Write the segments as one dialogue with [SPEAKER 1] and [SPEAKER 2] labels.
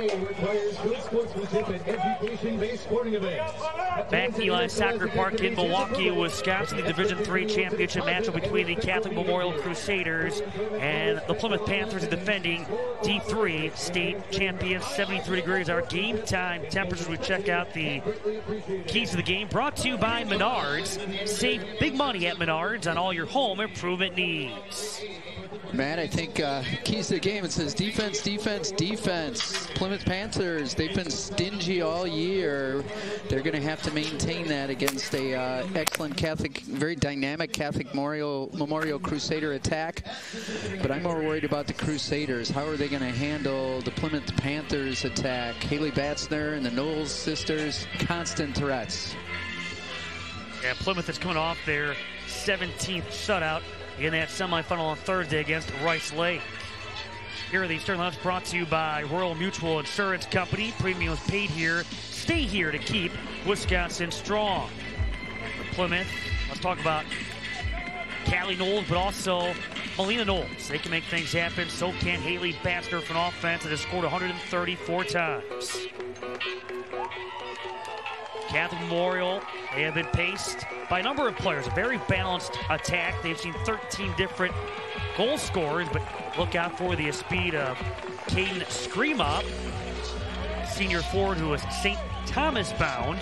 [SPEAKER 1] WIAA requires good sportsmanship and education-based sporting events.
[SPEAKER 2] Back at Eli Soccer Park in Milwaukee, Wisconsin, the Division III championship matchup between the Catholic Memorial Crusaders and the Plymouth Panthers, the defending D3 state champions. 73 degrees our game time temperatures. We check out the keys to the game, brought to you by Menards. Save big money at Menards on all your home improvement needs.
[SPEAKER 3] Matt, I think keys to the game, it says defense, defense, defense. Plymouth Panthers, they've been stingy all year. They're going to have to maintain that against a excellent Catholic, very dynamic Catholic Memorial Crusader attack. But I'm more worried about the Crusaders. How are they going to handle the Plymouth Panthers attack? Haley Batzner and the Knowles sisters, constant threats.
[SPEAKER 2] Yeah, Plymouth is coming off their 17th shutout in that semifinal on Thursday against Rice Lake. Here are the starting lineups brought to you by Royal Mutual Insurance Company. Premiums paid here, stay here to keep Wisconsin strong. For Plymouth, let's talk about Callie Knowles, but also Melina Knowles. They can make things happen. So can Haley Batzner from offense that has scored 134 times. Catholic Memorial, they have been paced by a number of players. A very balanced attack. They've seen 13 different goal scorers, but look out for the speed of Caden Screama, senior forward who is St. Thomas bound.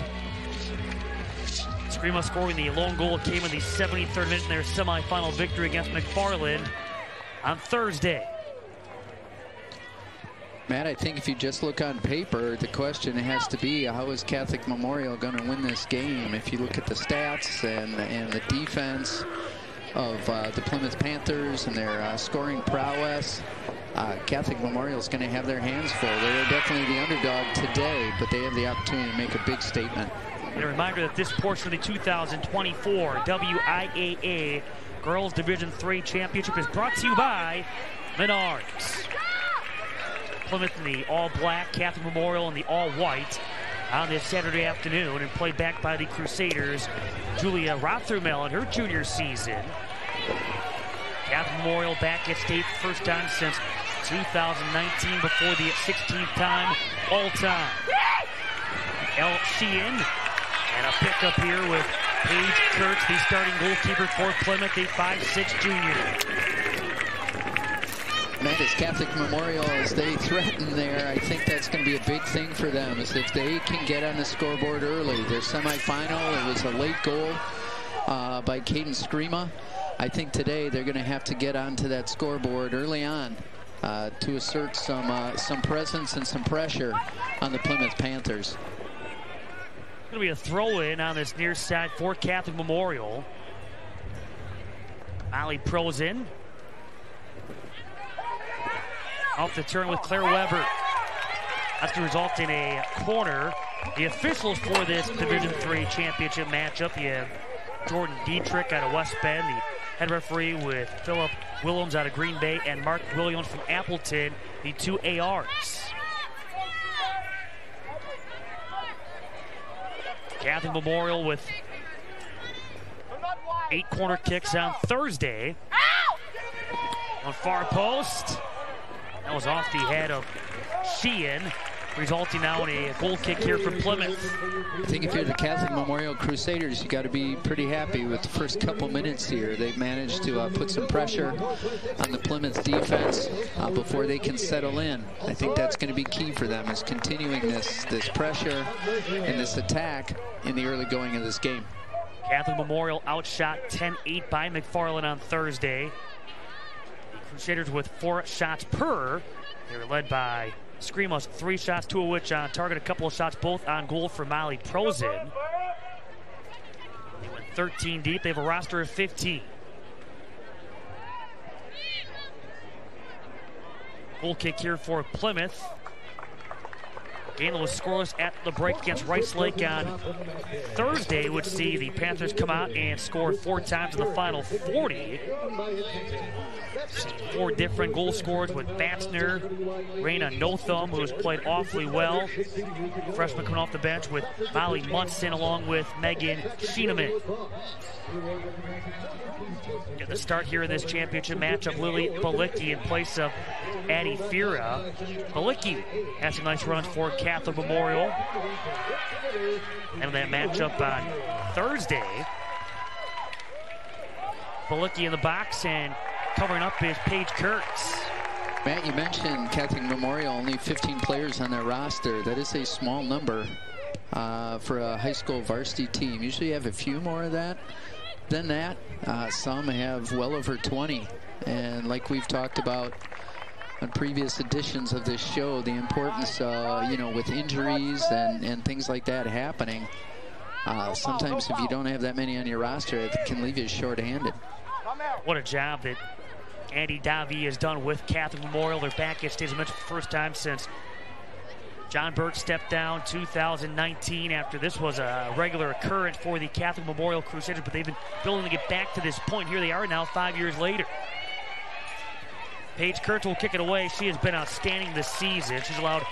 [SPEAKER 2] Screama scoring the lone goal came in the 73rd minute in their semifinal victory against McFarland on Thursday.
[SPEAKER 3] Matt, I think if you just look on paper, the question has to be, how is Catholic Memorial going to win this game? If you look at the stats and the defense of the Plymouth Panthers and their scoring prowess, Catholic Memorial is going to have their hands full. They're definitely the underdog today, but they have the opportunity to make a big statement.
[SPEAKER 2] And a reminder that this portion of the 2024 WIAA Girls Division III Championship is brought to you by Menards. Plymouth in the all-black, Catholic Memorial in the all-white on this Saturday afternoon, and played back by the Crusaders, Julia Rothermel in her junior season. Catholic Memorial back at state first time since 2019, before the 16th time all-time. Elle Sheehan, and a pickup here with Paige Kurtz, the starting goalkeeper for Plymouth, a 5'6" junior.
[SPEAKER 3] Matt, as Catholic Memorial, as they threaten there, I think that's going to be a big thing for them, is if they can get on the scoreboard early. Their semifinal, it was a late goal by Caden Screama. I think today they're going to have to get onto that scoreboard early on to assert some presence and some pressure on the Plymouth Panthers.
[SPEAKER 2] Going to be a throw-in on this near side for Catholic Memorial. Molly Prozin. Off the turn with Claire Weber. That's going to result in a corner. The officials for this Division III championship matchup, you have Jordan Dietrich out of West Bend, the head referee, with Philip Willems out of Green Bay, and Mark Williams from Appleton, the two ARs. Catholic Memorial with 8 corner kicks on Thursday. On far post. That was off the head of Sheehan, resulting now in a goal kick here for Plymouth.
[SPEAKER 3] I think if you're the Catholic Memorial Crusaders, you got to be pretty happy with the first couple minutes here. They've managed to put some pressure on the Plymouth defense before they can settle in. I think that's going to be key for them, is continuing this pressure and this attack in the early going of this game.
[SPEAKER 2] Catholic Memorial outshot 10-8 by McFarland on Thursday. Crusaders with 4 shots per. They were led by Screama's 3 shots, 2 of which on target, a couple of shots both on goal for Molly Prozin. They went 13 deep. They have a roster of 15. Goal kick here for Plymouth. Game was scoreless at the break against Rice Lake on Thursday, would see the Panthers come out and score 4 times in the final 40. See 4 different goal scorers with Batsner, Raina Notham, who has played awfully well. Freshman coming off the bench with Molly Munson along with Megan Schieneman. Get the start here in this championship matchup, Lily Balicki in place of Addie Fira. Balicki has some nice runs for Catholic Memorial. And that matchup on Thursday, Balicki in the box, and covering up is Paige Kurtz.
[SPEAKER 3] Matt, you mentioned Catholic Memorial, only 15 players on their roster. That is a small number for a high school varsity team. Usually you have a few more of that than that. Some have well over 20. And like we've talked about on previous editions of this show, the importance, you know, with injuries and things like that happening, sometimes if you don't have that many on your roster, it can leave you short-handed.
[SPEAKER 2] What a job that Andy Davi has done with Catholic Memorial. They're back at state, as I mentioned, for the first time since John Burke stepped down 2019, after this was a regular occurrence for the Catholic Memorial Crusaders, but they've been building to get back to this point. Here they are now 5 years later. Paige Kurtz will kick it away. She has been outstanding this season. She's allowed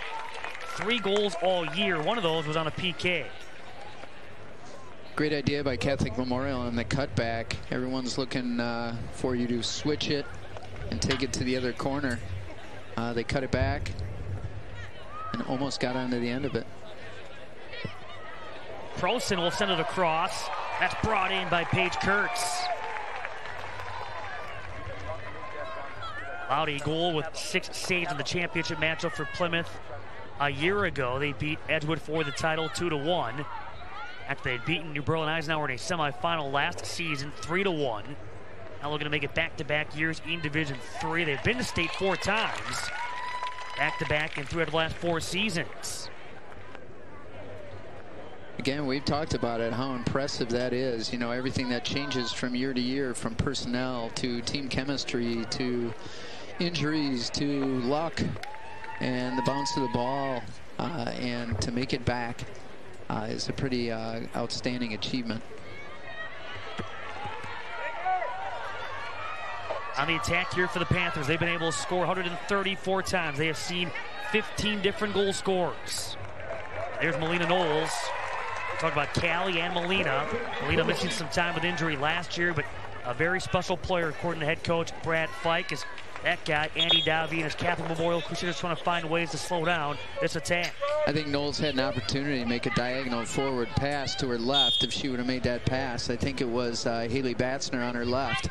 [SPEAKER 2] 3 goals all year. One of those was on a PK.
[SPEAKER 3] Great idea by Catholic Memorial on the cutback. Everyone's looking for you to switch it and take it to the other corner. They cut it back and almost got onto the end of it.
[SPEAKER 2] Prosen will send it across. That's brought in by Paige Kurtz. Allowed a goal with 6 saves in the championship matchup for Plymouth a year ago. They beat Edgewood for the title 2-1. After they'd beaten New Berlin Eisenhower in a semifinal last season 3-1. Now looking to make it back-to-back years in Division III. They've been to state 4 times. Back-to-back in 3 of the last 4 seasons.
[SPEAKER 3] Again, we've talked about it, how impressive that is. You know, everything that changes from year to year, from personnel to team chemistry to injuries to luck and the bounce of the ball, and to make it back is a pretty outstanding achievement.
[SPEAKER 2] On the attack here for the Panthers, they've been able to score 134 times. They have seen 15 different goal scorers. There's Melina Knowles. We talked about Callie and Melina. Melina missing some time with injury last year, but a very special player, according to head coach Brad Fike, is that guy, Andy Davi, and his Catholic Memorial Crusaders trying to find ways to slow down this attack.
[SPEAKER 3] I think Knowles had an opportunity to make a diagonal forward pass to her left. If she would have made that pass, I think it was Haley Batsner on her left.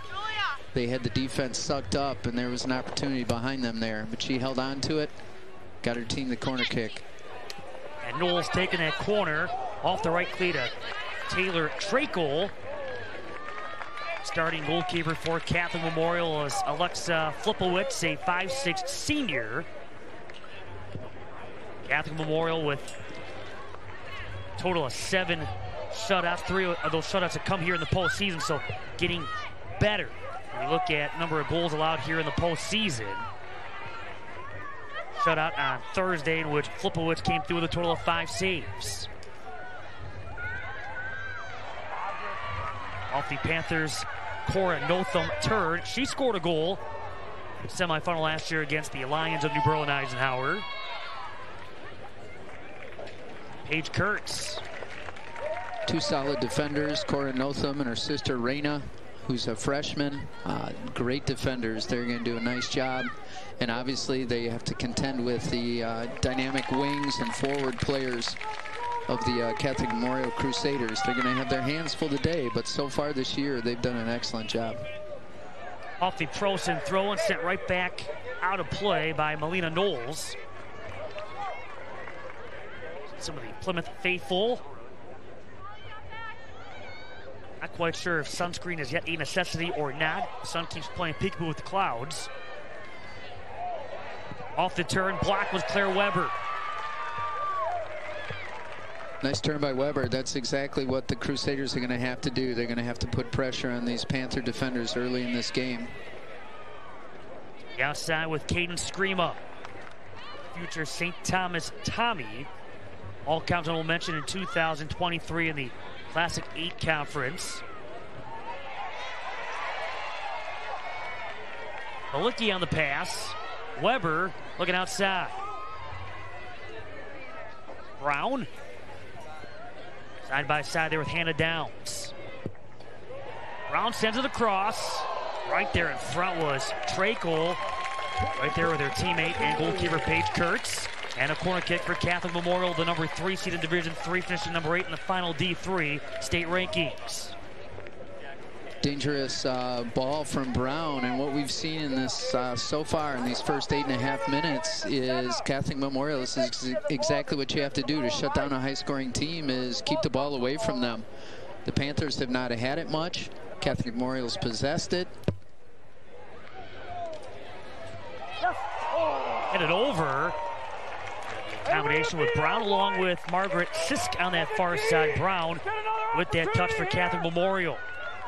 [SPEAKER 3] They had the defense sucked up, and there was an opportunity behind them there, but she held on to it, got her team the corner kick.
[SPEAKER 2] And Knowles taking that corner off the right cleat of Taylor Trakel. Starting goalkeeper for Catholic Memorial is Alexa Flipowitz, a 5'6" senior. Catholic Memorial with a total of 7 shutouts. 3 of those shutouts have come here in the postseason, so getting better. When you look at number of goals allowed here in the postseason. Shutout on Thursday, in which Flipowitz came through with a total of 5 saves. Off the Panthers, Cora Notham turn. She scored a goal in the semifinal last year against the Lions of New Berlin Eisenhower. Paige Kurtz.
[SPEAKER 3] 2 solid defenders, Cora Notham and her sister Raina, who's a freshman. Great defenders. They're going to do a nice job. And obviously they have to contend with the dynamic wings and forward players of the Catholic Memorial Crusaders. They're going to have their hands full today, but so far this year they've done an excellent job.
[SPEAKER 2] Off the Prosen throw and sent right back out of play by Melina Knowles. Some of the Plymouth faithful. Not quite sure if sunscreen is yet a necessity or not. The sun keeps playing peekaboo with the clouds. Off the turn, block was Claire Weber.
[SPEAKER 3] Nice turn by Weber. That's exactly what the Crusaders are going to have to do. They're going to have to put pressure on these Panther defenders early in this game.
[SPEAKER 2] The outside with Caden Screama. Future St. Thomas Tommy All Continental mention in 2023 in the Classic 8 Conference. Malicki on the pass. Weber looking outside. Brown. Side by side there with Hannah Downs. Brown sends it across. Right there in front was Trakel. Right there with her teammate and goalkeeper Paige Kurtz. And a corner kick for Catholic Memorial, the number 3 seed in Division 3, finishing number 8 in the final D3 state rankings.
[SPEAKER 3] Dangerous ball from Brown, and what we've seen in this so far in these first 8.5 minutes is Catholic Memorial. This is exactly what you have to do to shut down a high-scoring team, is keep the ball away from them. The Panthers have not had it much. Catholic Memorial's possessed it.
[SPEAKER 2] Headed over. Combination with Brown along with Margaret Sisk on that far side. Brown with that touch for Catholic Memorial.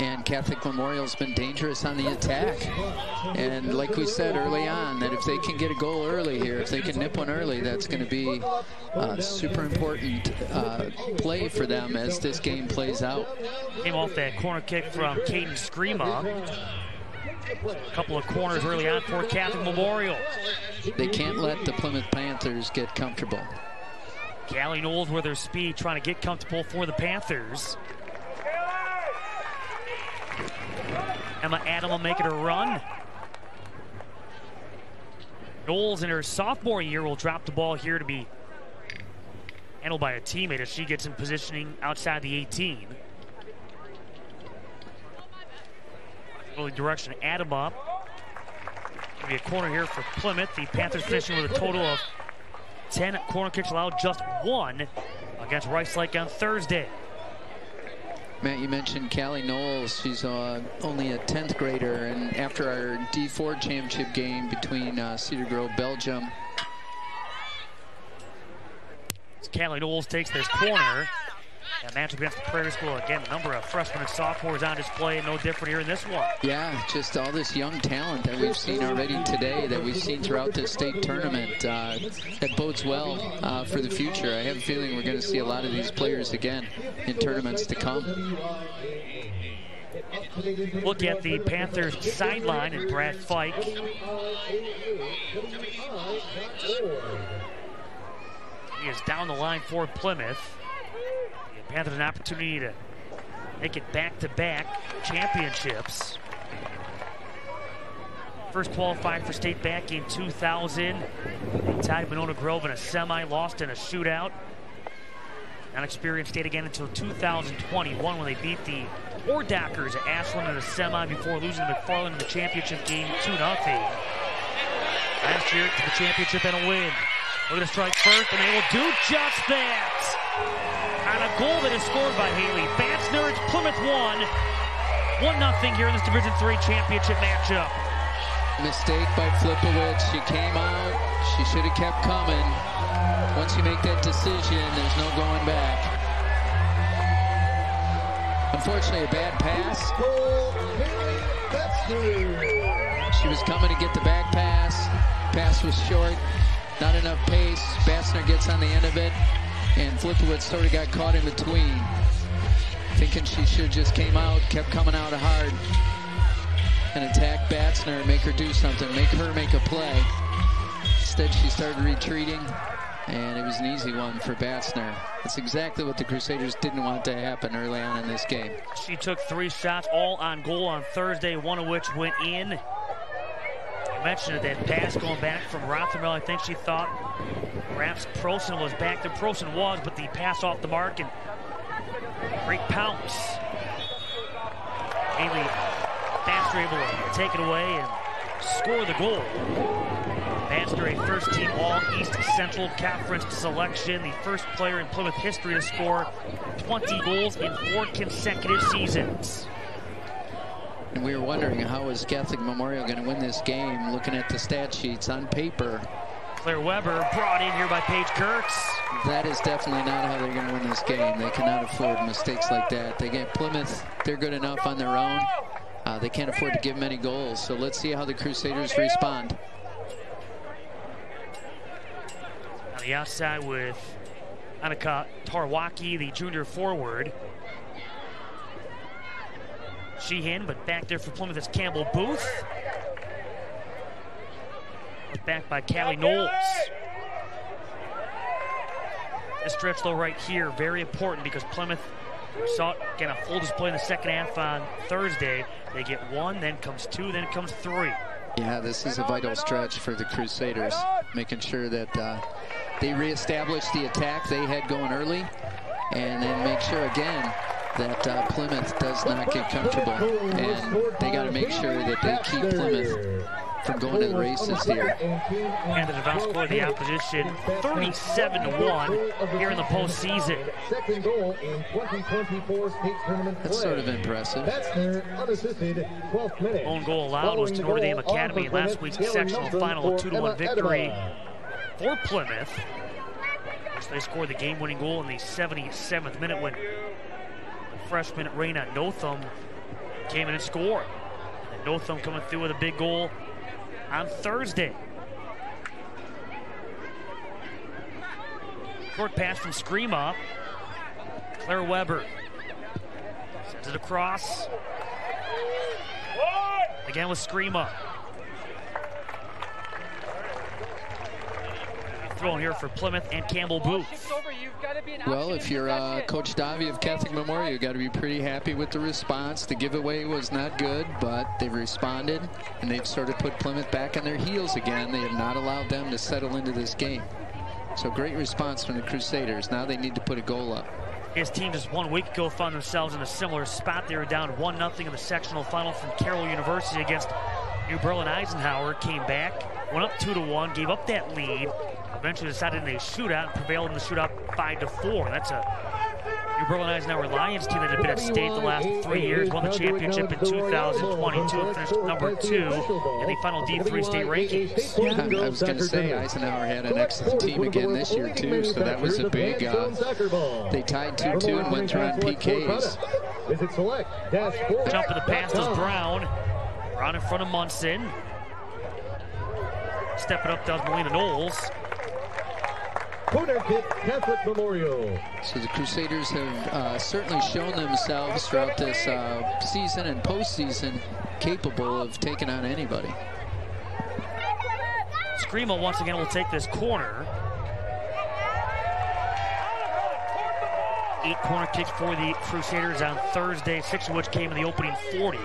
[SPEAKER 3] And Catholic Memorial's been dangerous on the attack. And like we said early on, that if they can get a goal early here, if they can nip one early, that's going to be a super important play for them as this game plays out.
[SPEAKER 2] Came off that corner kick from Caden Screama. A couple of corners early on for Catholic Memorial.
[SPEAKER 3] They can't let the Plymouth Panthers get comfortable.
[SPEAKER 2] Callie Knowles with her speed trying to get comfortable for the Panthers. Emma Adam will make it a run. Knowles in her sophomore year will drop the ball here to be handled by a teammate as she gets in positioning outside the 18. Early direction, Adam up. Gonna be a corner here for Plymouth. The Panthers finishing with a total of 10 corner kicks allowed, just 1 against Rice Lake on Thursday.
[SPEAKER 3] Matt, you mentioned Callie Knowles. She's only a 10th grader, and after our D4 championship game between Cedar Grove, Belgium.
[SPEAKER 2] Callie Knowles takes this corner. And matchup against the Prairie School. Again, a number of freshmen and sophomores on display, no different here in this one.
[SPEAKER 3] Yeah, just all this young talent that we've seen already today, that we've seen throughout this state tournament. That bodes well for the future. I have a feeling we're going to see a lot of these players again in tournaments to come.
[SPEAKER 2] Look at the Panthers sideline and Brad Fike. He is down the line for Plymouth. Panthers an opportunity to make it back-to-back championships. First qualified for state back in 2000. They tied Monona Grove in a semi, lost in a shootout. Not experienced state again until 2021 when they beat the Ordockers at Ashland in a semi before losing to McFarland in the championship game 2-0. Last year to the championship and a win. We're going to strike first, and they will do just that. On a goal that is scored by Haley Batsner, it's Plymouth 1-0 here in this Division 3 championship matchup.
[SPEAKER 3] Mistake by Flipowicz. She came out. She should have kept coming. Once you make that decision, there's no going back. Unfortunately, a bad pass. She was coming to get the back pass. Pass was short. Not enough pace. Batsner gets on the end of it. And Flipowicz sort of got caught in between. Thinking she should have just came out, kept coming out hard. And attacked Batsner and make her do something, make her make a play. Instead, she started retreating, and it was an easy one for Batsner. That's exactly what the Crusaders didn't want to happen early on in this game.
[SPEAKER 2] She took 3 shots, all on goal on Thursday, one of which went in. I mentioned that pass going back from Rothermel. I think she thought perhaps Prosen was back there. Prosen was, but the pass off the mark and great pounce. Haley Batsner able to take it away and score the goal. Batsner, a first-team All-East Central Conference selection, the first player in Plymouth history to score 20 goals in 4 consecutive seasons.
[SPEAKER 3] And we were wondering, how is Catholic Memorial going to win this game? Looking at the stat sheets on paper.
[SPEAKER 2] Claire Weber brought in here by Paige Kurtz.
[SPEAKER 3] That is definitely not how they're going to win this game. They cannot afford mistakes like that. They get Plymouth, they're good enough on their own. They can't afford to give many goals. So let's see how the Crusaders respond.
[SPEAKER 2] On the outside with Annika Tarwaki, the junior forward. Sheehan, but back there for Plymouth is Campbell Booth. Back by Callie Knowles. This stretch though right here, very important because Plymouth saw again a full display in the second half on Thursday. They get one, then comes two, then comes three.
[SPEAKER 3] Yeah, this is a vital stretch for the Crusaders, making sure that they reestablish the attack they had going early, and then make sure again that Plymouth does not get comfortable. And they got to make sure that they keep Plymouth from going to the races here.
[SPEAKER 2] And the advance score of the opposition 37-1 here in the postseason.
[SPEAKER 1] Second goal in 2024 state tournament play.
[SPEAKER 3] That's sort of impressive.
[SPEAKER 1] That's their unassisted 12th minute.
[SPEAKER 2] Own goal allowed was to Notre Dame Academy in last week's sectional final, a 2-1 victory for Plymouth. Which they scored the game-winning goal in the 77th minute when the freshman Raina Notham came in and scored. And Notham coming through with a big goal on Thursday. Short pass from Screama. Claire Weber sends it across. Again with Screama. Thrown here for Plymouth and Campbell Booth.
[SPEAKER 3] Well, if you're Coach Davi of Catholic Memorial, you got to be pretty happy with the response. The giveaway was not good, but they've responded, and they've sort of put Plymouth back on their heels again. They have not allowed them to settle into this game. So great response from the Crusaders. Now they need to put a goal up.
[SPEAKER 2] His team just 1 week ago found themselves in a similar spot. They were down 1-0 in the sectional final from Carroll University against New Berlin Eisenhower. Came back, went up 2-1, gave up that lead. Eventually decided in a shootout and prevailed in the shootout 5-4. That's a New Berlin Eisenhower Lions team that had been at state the last 3 years, won the championship in 2022, and finished number 2 in the final D3 state rankings.
[SPEAKER 3] Yeah, I was going to say Eisenhower had an excellent team again this year too, so that was a big, they tied 2-2 and went through on PKs.
[SPEAKER 2] Jump of the pass does Brown. Brown in front of Munson. Stepping up does Melina Knowles.
[SPEAKER 1] Corner kick, Catholic Memorial.
[SPEAKER 3] So the Crusaders have certainly shown themselves throughout this season and postseason capable of taking on anybody.
[SPEAKER 2] Screama once again will take this corner. 8 corner kicks for the Crusaders on Thursday, 6 of which came in the opening 40.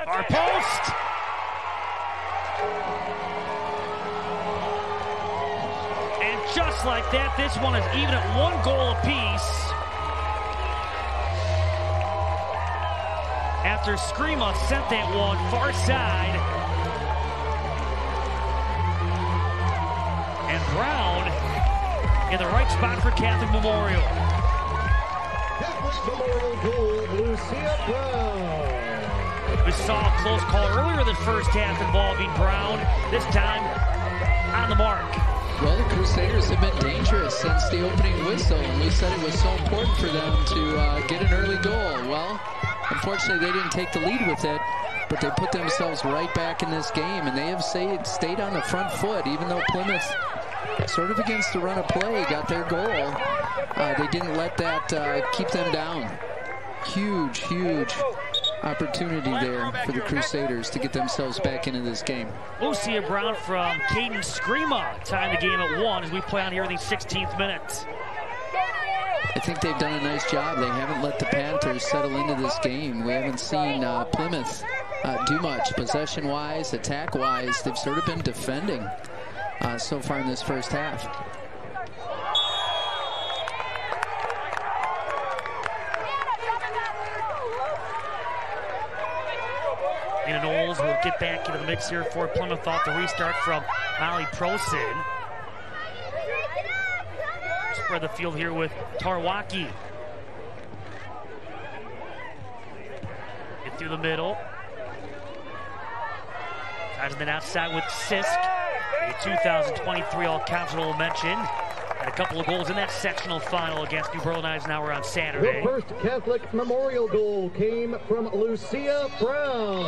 [SPEAKER 2] Our post! And just like that, this one is even at 1 goal apiece. After Screama sent that one far side. And Brown in the right spot for Catholic Memorial.
[SPEAKER 1] Catholic Memorial goal, Lucia Brown.
[SPEAKER 2] We saw a close call earlier the first half involving Brown, this time on the mark.
[SPEAKER 3] Well, the Crusaders have been dangerous since the opening whistle, and we said it was so important for them to get an early goal. Well, unfortunately, they didn't take the lead with it, but they put themselves right back in this game, and they have stayed on the front foot, even though Plymouth, sort of against the run of play, got their goal. They didn't let that keep them down. Huge, huge opportunity there for the Crusaders to get themselves back into this game.
[SPEAKER 2] Lucia Brown from Caden Screama tying the game at 1 as we play on here in the 16th minute.
[SPEAKER 3] I think they've done a nice job. They haven't let the Panthers settle into this game. We haven't seen Plymouth do much possession-wise, attack-wise. They've sort of been defending so far in this first half.
[SPEAKER 2] Melina Knowles will get back into the mix here for Plymouth off the restart from Molly Prosin. Spread the field here with Tarwaki. Get through the middle. Guys been outside with Sisk, a 2023 All-Conference mention. And a couple of goals in that sectional final against New Berlin Eisenhower on Saturday.
[SPEAKER 1] The first Catholic Memorial goal came from Lucia Brown.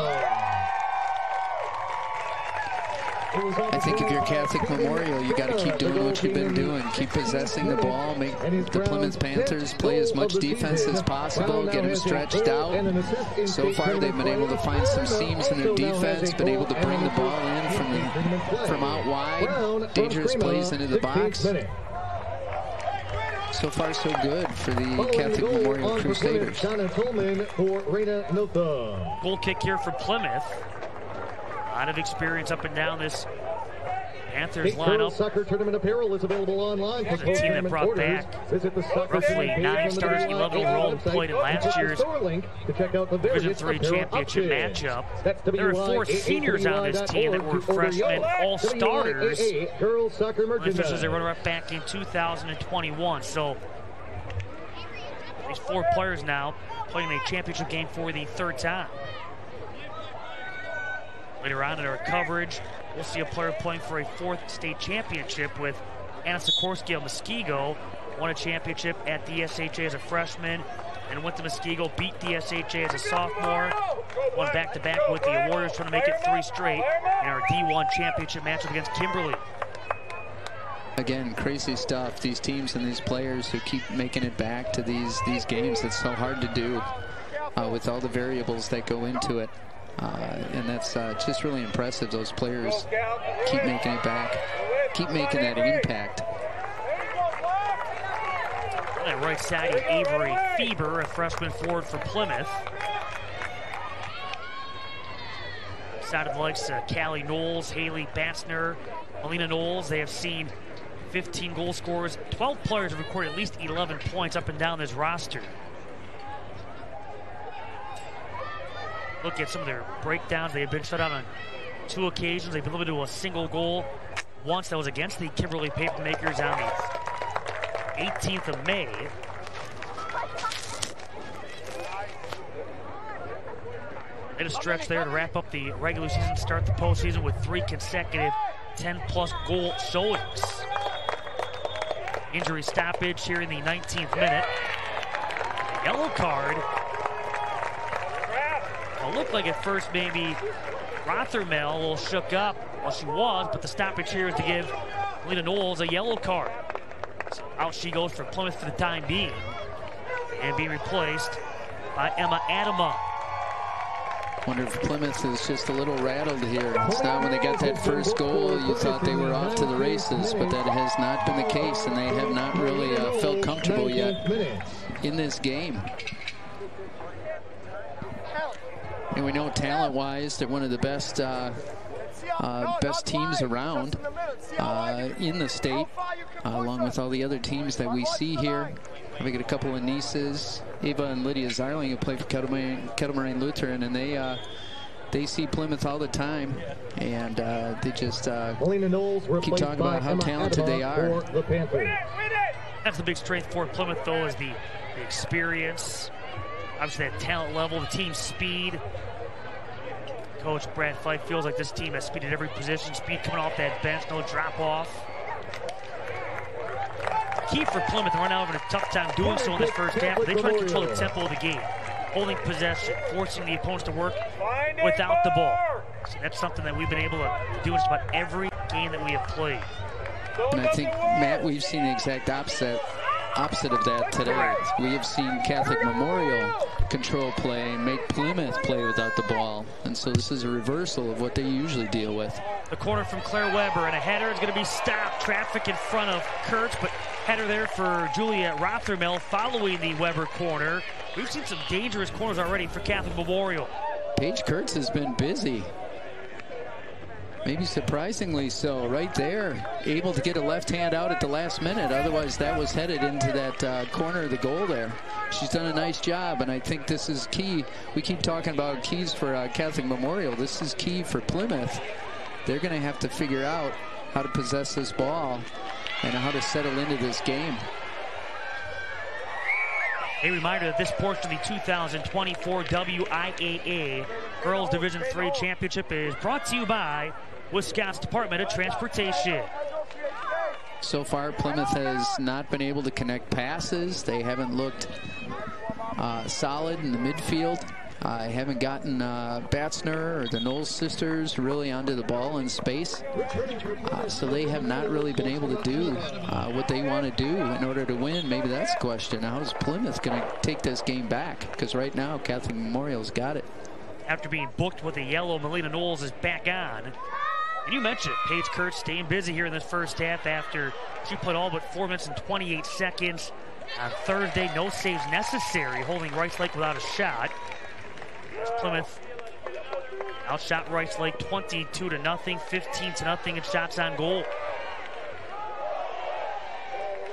[SPEAKER 3] I think if you're Catholic Memorial, you got to keep doing what you've been doing. Keep possessing the ball, make the Plymouth Panthers play as much defense as possible, get them stretched out. So far, they've been able to find some seams in their defense, been able to bring the ball in from out wide, dangerous plays into the box. So far, so good for the Catholic Memorial Crusaders.
[SPEAKER 2] Goal kick here for Plymouth. A lot of experience up and down this Panthers lineup.
[SPEAKER 1] Soccer tournament apparel is available online.
[SPEAKER 2] There's a team that brought back roughly 9 starters, 11 overall, and played in last year's Division III championship matchup. There are 4 seniors on this team that were freshmen, all starters. The officials, they runner up back in 2021. So these 4 players now playing a championship game for the 3rd time. Later on in our coverage, we'll see a player playing for a 4th state championship with Anna Sikorsky of Muskego. Won a championship at the SHA as a freshman and went to Muskego, beat the SHA as a sophomore. Won back-to-back with the Warriors, trying to make it 3 straight in our D1 championship matchup against Kimberly.
[SPEAKER 3] Again, crazy stuff. These teams and these players who keep making it back to these games. It's so hard to do with all the variables that go into it. And that's just really impressive. Those players keep making it back, keep making that impact.
[SPEAKER 2] On that right side is Avery Feber, a freshman forward for Plymouth. Side of the likes of Callie Knowles, Haley Bassner, Melina Knowles. They have seen 15 goal scorers. 12 players have recorded at least 11 points up and down this roster. Look at some of their breakdowns. They have been shut out on 2 occasions. They've been limited to a single goal. Once that was against the Kimberly Papermakers on the 18th of May. They had a stretch there to wrap up the regular season, start the postseason with 3 consecutive 10-plus goal showings. Injury stoppage here in the 19th minute. A yellow card. It looked like at first maybe Rothermel a little shook up. Well, she was, but the stoppage here is to give Melina Knowles a yellow card. So out she goes for Plymouth for the time being, and being replaced by Emma Adama.
[SPEAKER 3] Wonder if Plymouth is just a little rattled here. It's not when they got that first goal, you thought they were off to the races, but that has not been the case, and they have not really felt comfortable yet in this game. And we know talent-wise, they're one of the best teams around in the state, along with all the other teams that we see here. We got a couple of nieces, Ava and Lydia Zarling, who play for Kettle Moraine Lutheran, and they see Plymouth all the time, and they just keep talking about how talented they are.
[SPEAKER 2] That's the big strength for Plymouth, though, is the experience. Obviously, that talent level, the team speed. Coach Brad Fife feels like this team has speed at every position. Speed coming off that bench, no drop off. Key for Plymouth, and we're now having a tough time doing so in this first half. They try to control the tempo of the game, holding possession, forcing the opponents to work without the ball. So that's something that we've been able to do in just about every game that we have played.
[SPEAKER 3] And I think, Matt, we've seen the exact opposite of that today. We have seen Catholic Memorial control play and make Plymouth play without the ball, and so this is a reversal of what they usually deal with.
[SPEAKER 2] The corner from Claire Weber, and a header is going to be stopped. Traffic in front of Kurtz, but header there for Juliet Rothermel following the Weber corner. We've seen some dangerous corners already for Catholic Memorial.
[SPEAKER 3] Paige Kurtz has been busy. Maybe surprisingly so, right there. Able to get a left hand out at the last minute. Otherwise, that was headed into that corner of the goal there. She's done a nice job, and I think this is key. We keep talking about keys for Catholic Memorial. This is key for Plymouth. They're going to have to figure out how to possess this ball and how to settle into this game.
[SPEAKER 2] A reminder that this portion of the 2024 WIAA Girls Division III Championship is brought to you by Wisconsin Department of Transportation.
[SPEAKER 3] So far, Plymouth has not been able to connect passes. They haven't looked solid in the midfield. I haven't gotten Batsner or the Knowles sisters really onto the ball in space. So they have not really been able to do what they want to do in order to win. Maybe that's the question. How is Plymouth going to take this game back? Because right now, Catholic Memorial's got it.
[SPEAKER 2] After being booked with a yellow, Melina Knowles is back on. And you mentioned it, Paige Kurtz staying busy here in this first half after she played all but 4 minutes and 28 seconds. On Thursday, no saves necessary, holding Rice Lake without a shot. Plymouth outshot Rice Lake 22-0, 15-0 in shots on goal.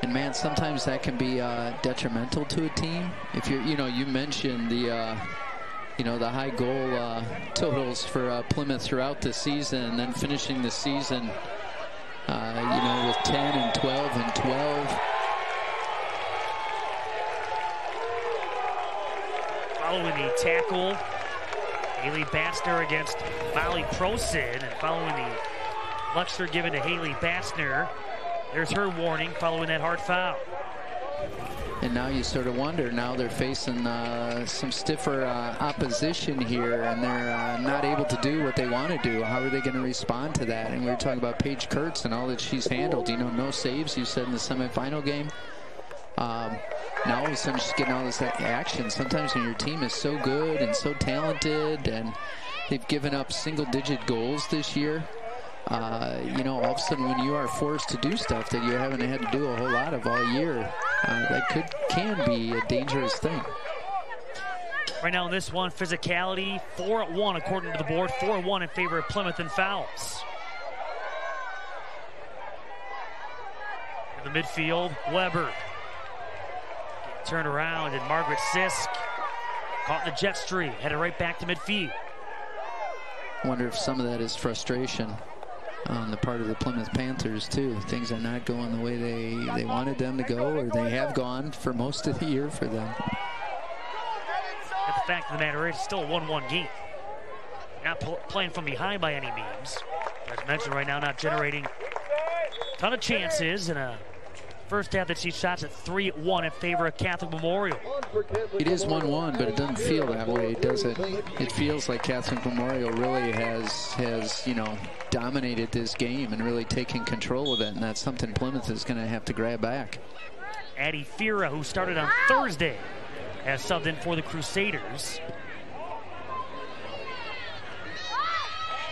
[SPEAKER 3] And man, sometimes that can be detrimental to a team. If you're, you mentioned the, the high goal totals for Plymouth throughout the season, and then finishing the season, with 10 and 12 and 12.
[SPEAKER 2] Following the tackle, Haley Batsner against Molly Prosin, and following the lecture given to Haley Batsner, there's her warning following that hard foul.
[SPEAKER 3] And now you sort of wonder, now they're facing some stiffer opposition here, and they're not able to do what they want to do. How are they going to respond to that? And we were talking about Paige Kurtz and all that she's handled. No saves, you said, in the semifinal game. Now all of a sudden she's getting all this action. Sometimes when your team is so good and so talented and they've given up single-digit goals this year, all of a sudden when you are forced to do stuff that you haven't had to do a whole lot of all year, that can be a dangerous thing.
[SPEAKER 2] Right now in this one, physicality, 4-1 according to the board, 4-1 in favor of Plymouth in fouls. In the midfield, Weber. Turned around, and Margaret Sisk caught in the jet stream, headed right back to midfield.
[SPEAKER 3] I wonder if some of that is frustration on the part of the Plymouth Panthers too. Things are not going the way they wanted them to go, or they have gone for most of the year for them.
[SPEAKER 2] But the fact of the matter is, it's still a 1-1 game. Not playing from behind by any means. As mentioned, right now, not generating a ton of chances, and a first half that she shots at 3-1 in favor of Catholic Memorial.
[SPEAKER 3] It is 1-1, but it doesn't feel that way, does it? It feels like Catholic Memorial really has dominated this game and really taken control of it, and that's something Plymouth is going to have to grab back.
[SPEAKER 2] Addie Fira, who started on Thursday, has subbed in for the Crusaders.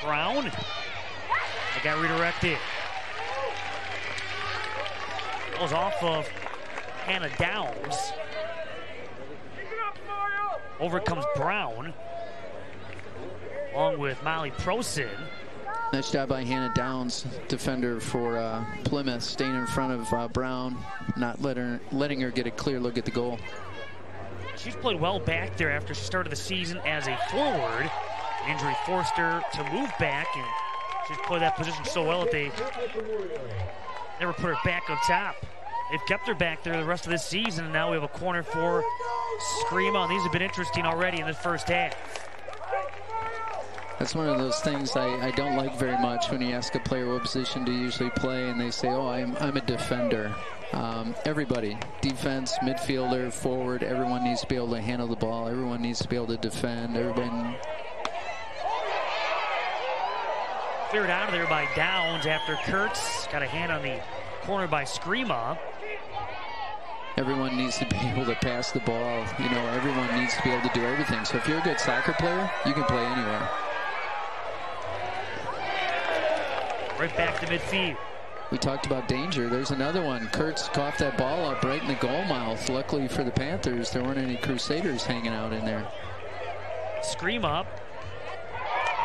[SPEAKER 2] Brown. They got redirected. Goes off of Hannah Downs. Over comes Brown, along with Molly Prosin.
[SPEAKER 3] Nice job by Hannah Downs, defender for Plymouth, staying in front of Brown, not letting her get a clear look at the goal.
[SPEAKER 2] She's played well back there after she started the season as a forward. Injury forced her to move back, and she's played that position so well that they never put her back on top. They've kept her back there the rest of this season, and now we have a corner for Screama. These have been interesting already in the first half.
[SPEAKER 3] That's one of those things I don't like very much when you ask a player what position to usually play, and they say, oh, I'm a defender. Everybody, defense, midfielder, forward, everyone needs to be able to handle the ball. Everyone needs to be able to defend. Everybody.
[SPEAKER 2] Cleared out of there by Downs after Kurtz got a hand on the corner by Screama.
[SPEAKER 3] Everyone needs to be able to pass the ball. Everyone needs to be able to do everything. So if you're a good soccer player, you can play anywhere.
[SPEAKER 2] Right back to midfield.
[SPEAKER 3] We talked about danger. There's another one. Kurtz coughed that ball up right in the goal mouth. Luckily for the Panthers, there weren't any Crusaders hanging out in there.
[SPEAKER 2] Screama.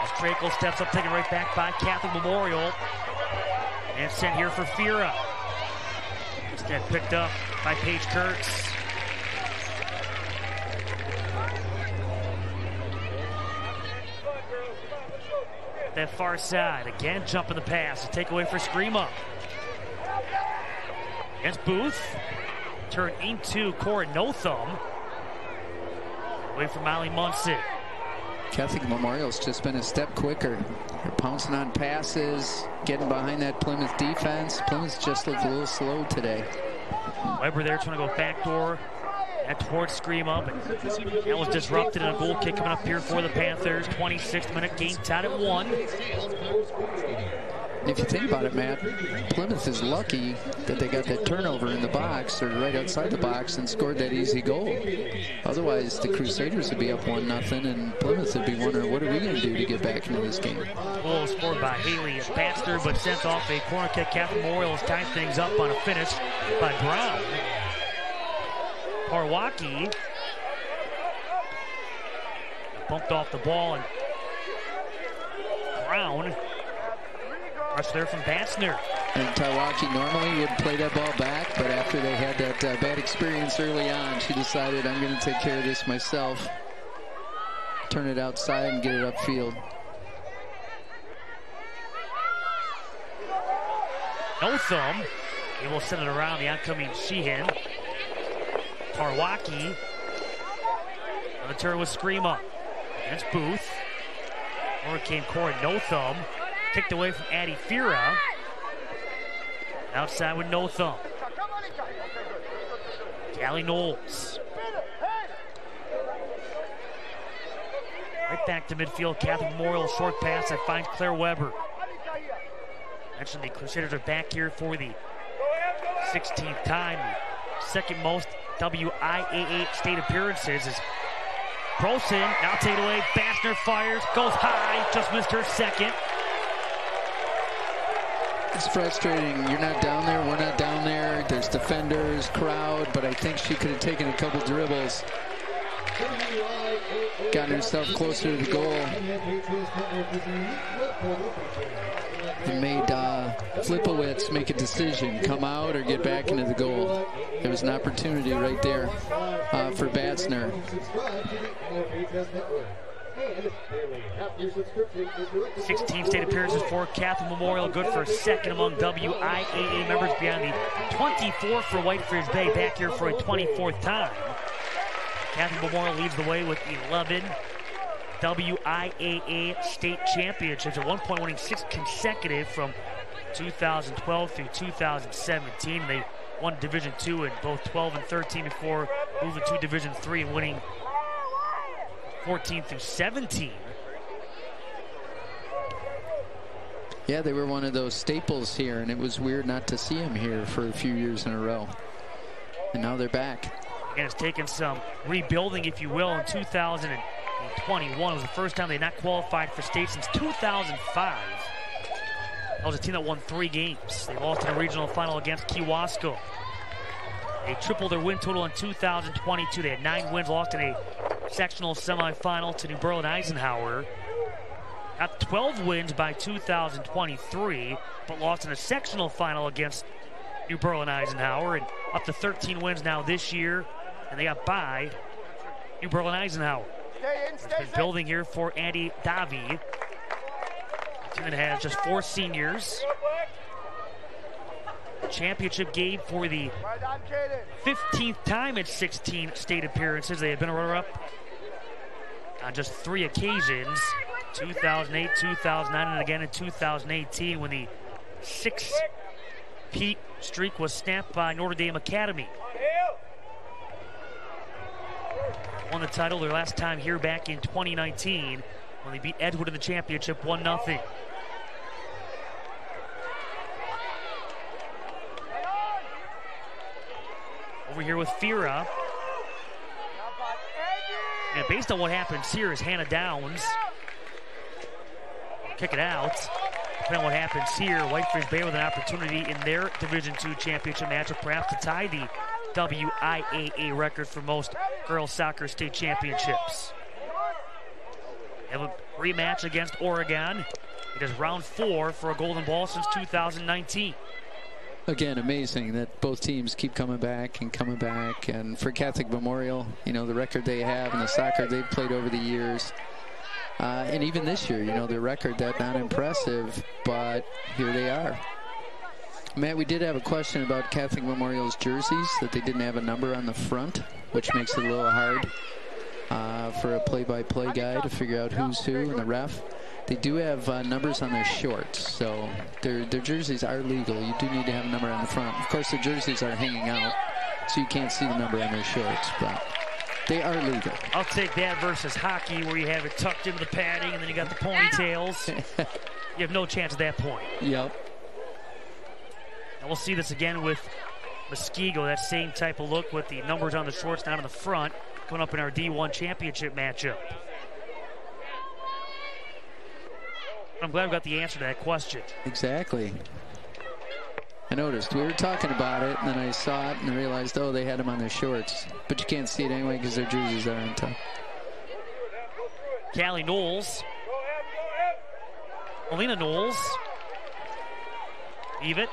[SPEAKER 2] As Trakel steps up, taken right back by Catholic Memorial. And sent here for Fira. Instead picked up by Paige Kurtz. That far side, again jumping the pass, a takeaway for Screama. Against Booth, turn into Cora Notham. Away from Molly Munson.
[SPEAKER 3] Catholic Memorial's just been a step quicker. They're pouncing on passes, getting behind that Plymouth defense. Plymouth just looked a little slow today.
[SPEAKER 2] Weber there trying to go backdoor That towards scream up. That was disrupted, and a goal kick coming up here for the Panthers. 26th minute, game tied at 1.
[SPEAKER 3] If you think about it, Matt, Plymouth is lucky that they got that turnover in the box or right outside the box and scored that easy goal. Otherwise, the Crusaders would be up 1-0, and Plymouth would be wondering, what are we going to do to get back into this game?
[SPEAKER 2] Goal scored by Haley Baxter, but sent off a corner kick. Catholic Memorial has tied things up on a finish by Brown. Parwaki bumped off the ball, and Brown rushed there from Bassner.
[SPEAKER 3] And Taiwaki normally would play that ball back, but after they had that bad experience early on, she decided, I'm going to take care of this myself. Turn it outside and get it upfield.
[SPEAKER 2] No thumb. He will send it around the oncoming Sheehan. Parwaki on the turn with Scream up. Against Booth. Over came Cora, no thumb. Kicked away from Addie Fira. Outside with no thumb. Callie Knowles. Right back to midfield. Catholic Memorial short pass that finds Claire Weber. Mentioned the Crusaders are back here for the 16th time. The second most WIAA state appearances is Brosen. Now take it away. Bassner fires. Goes high. Just missed her second.
[SPEAKER 3] It's frustrating. You're not down there. We're not down there. There's defenders, crowd, but I think she could have taken a couple dribbles. Gotten herself closer to the goal. And made Flipowitz make a decision. Come out or get back into the goal. There was an opportunity right there for Batsner.
[SPEAKER 2] 16 state appearances for Catholic Memorial, good for second among WIAA members, beyond the 24th for Whitefriars Bay, back here for a 24th time. Catholic Memorial leads the way with 11 WIAA state championships, at one point winning 6 consecutive from 2012 through 2017. They won Division II in both 12 and 13 before moving to Division III and winning 14 through 17.
[SPEAKER 3] Yeah, they were one of those staples here, and it was weird not to see them here for a few years in a row. And now they're back.
[SPEAKER 2] And it's taken some rebuilding, if you will. In 2021 was the first time they not qualified for state since 2005. That was a team that won 3 games. They lost in a regional final against Kewasco. They tripled their win total in 2022. They had 9 wins, lost in a sectional semifinal to New Berlin Eisenhower. Got 12 wins by 2023, but lost in a sectional final against New Berlin Eisenhower, and up to 13 wins now this year, and they got by New Berlin Eisenhower. It's been building here for Andy Davi. A team that has just 4 seniors. Championship game for the 15th time at 16 state appearances. They have been a runner-up on just 3 occasions. 2008, 2009, and again in 2018 when the 6-peat streak was snapped by Notre Dame Academy. Won the title their last time here back in 2019 when they beat Edgewood in the championship 1-0. Over here with Fira. And based on what happens here is Hannah Downs. Kick it out. Depending on what happens here, Whitefriars Bay with an opportunity in their Division II championship matchup, perhaps to tie the WIAA record for most girls soccer state championships. They have a rematch against Oregon. It is round 4 for a golden ball since 2019.
[SPEAKER 3] Again, amazing that both teams keep coming back. And for Catholic Memorial, you know, the record they have and the soccer they've played over the years. And even this year, you know, their record, that's not impressive, but here they are. Matt, we did have a question about Catholic Memorial's jerseys, that they didn't have a number on the front, which makes it a little hard for a play-by-play guy to figure out who's who and the ref. They do have numbers on their shorts, so their jerseys are legal. You do need to have a number on the front. Of course, their jerseys are hanging out, so you can't see the number on their shorts, but they are legal.
[SPEAKER 2] I'll take that versus hockey, where you have it tucked into the padding and then you got the ponytails. You have no chance at that point.
[SPEAKER 3] Yep.
[SPEAKER 2] And we'll see this again with Muskego, that same type of look with the numbers on the shorts, not on the front, coming up in our D1 championship matchup. I'm glad we got the answer to that question.
[SPEAKER 3] Exactly. I noticed. We were talking about it, and then I saw it and realized, oh, they had them on their shorts. But you can't see it anyway because their jerseys are on top.
[SPEAKER 2] Callie Knowles. Alina Knowles. Leave it.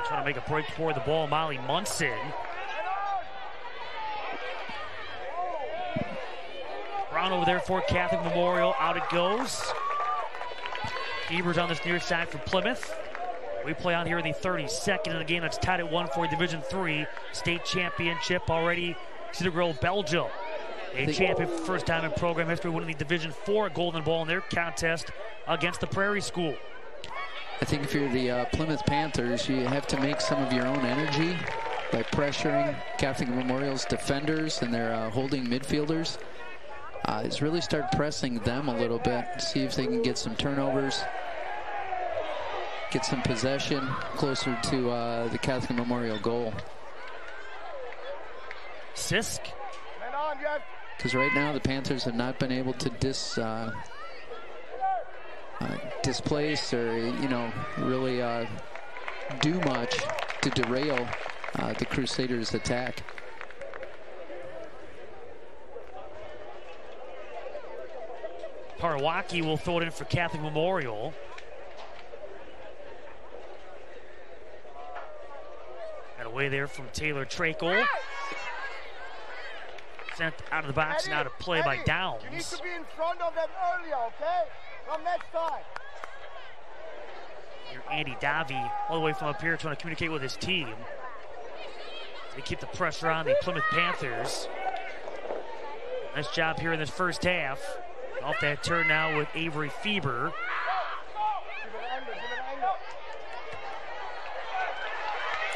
[SPEAKER 2] Trying to make a break for the ball. Molly Munson. Brown over there for Catholic Memorial. Out it goes. Evers on this near side for Plymouth. We play on here in the 32nd in a game that's tied at 1 for Division III state championship already. Cedar Grove, Belgium. A champion for first time in program history, winning the Division IV Golden Ball in their contest against the Prairie School.
[SPEAKER 3] I think if you're the Plymouth Panthers, you have to make some of your own energy by pressuring Catholic Memorial's defenders and their holding midfielders. Is really start pressing them a little bit, see if they can get some turnovers, get some possession closer to the Catholic Memorial goal.
[SPEAKER 2] Sisk.
[SPEAKER 3] Because right now the Panthers have not been able to displace or, you know, really do much to derail the Crusaders' attack.
[SPEAKER 2] Parwaki will throw it in for Catholic Memorial. Got away there from Taylor Trakel. Sent out of the box and out of play by Downs.
[SPEAKER 4] You need to be in front of them earlier, okay? From next time.
[SPEAKER 2] Here, Andy Davi, all the way from up here, trying to communicate with his team. They keep the pressure on the Plymouth Panthers. Nice job here in this first half. Off that turn now with Avery Feber.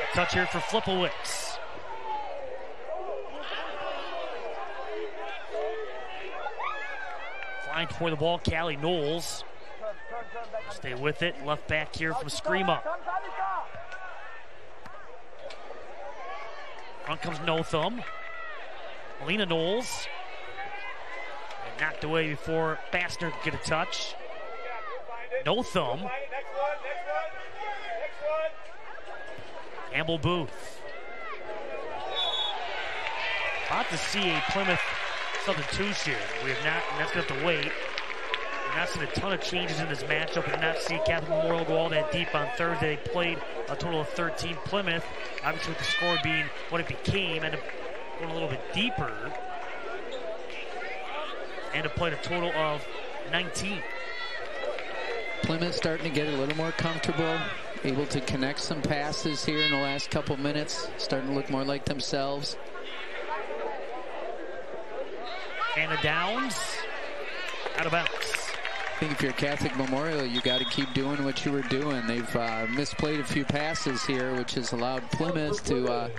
[SPEAKER 2] A touch here for Flipowicz. Flying toward the ball, Callie Knowles. Stay with it. Left back here from Screama. Front comes Notham. Alina Knowles. Knocked away before Bassner could get a touch. Notham. Campbell Booth. About to see a Plymouth substitution. We have not, and that's going to have to wait. We've not seen a ton of changes in this matchup. We did not see Catholic Memorial go all that deep on Thursday. They played a total of 13. Plymouth, obviously with the score being what it became, ended up going a little bit deeper. And to play a total of 19.
[SPEAKER 3] Plymouth starting to get a little more comfortable, able to connect some passes here in the last couple minutes, starting to look more like themselves.
[SPEAKER 2] Anna Downs, out of bounds.
[SPEAKER 3] I think if you're Catholic Memorial, you got to keep doing what you were doing. They've misplayed a few passes here, which has allowed Plymouth to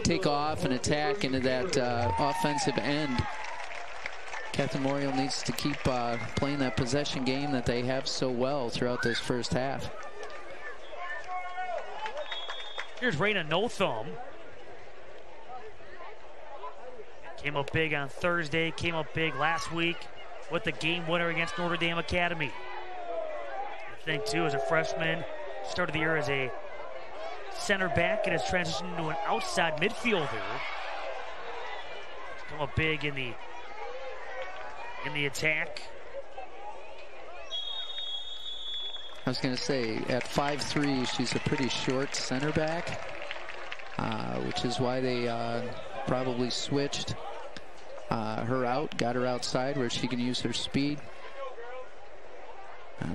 [SPEAKER 3] take off and attack into that offensive end. Catholic Memorial needs to keep playing that possession game that they have so well throughout this first half.
[SPEAKER 2] Here's Raina Notham. Came up big on Thursday, came up big last week with the game winner against Notre Dame Academy. I think, too, as a freshman, started the year as a center back and has transitioned into an outside midfielder. Come up big in the attack.
[SPEAKER 3] I was going to say, at 5'3", she's a pretty short center back, which is why they probably switched her out, got her outside where she can use her speed.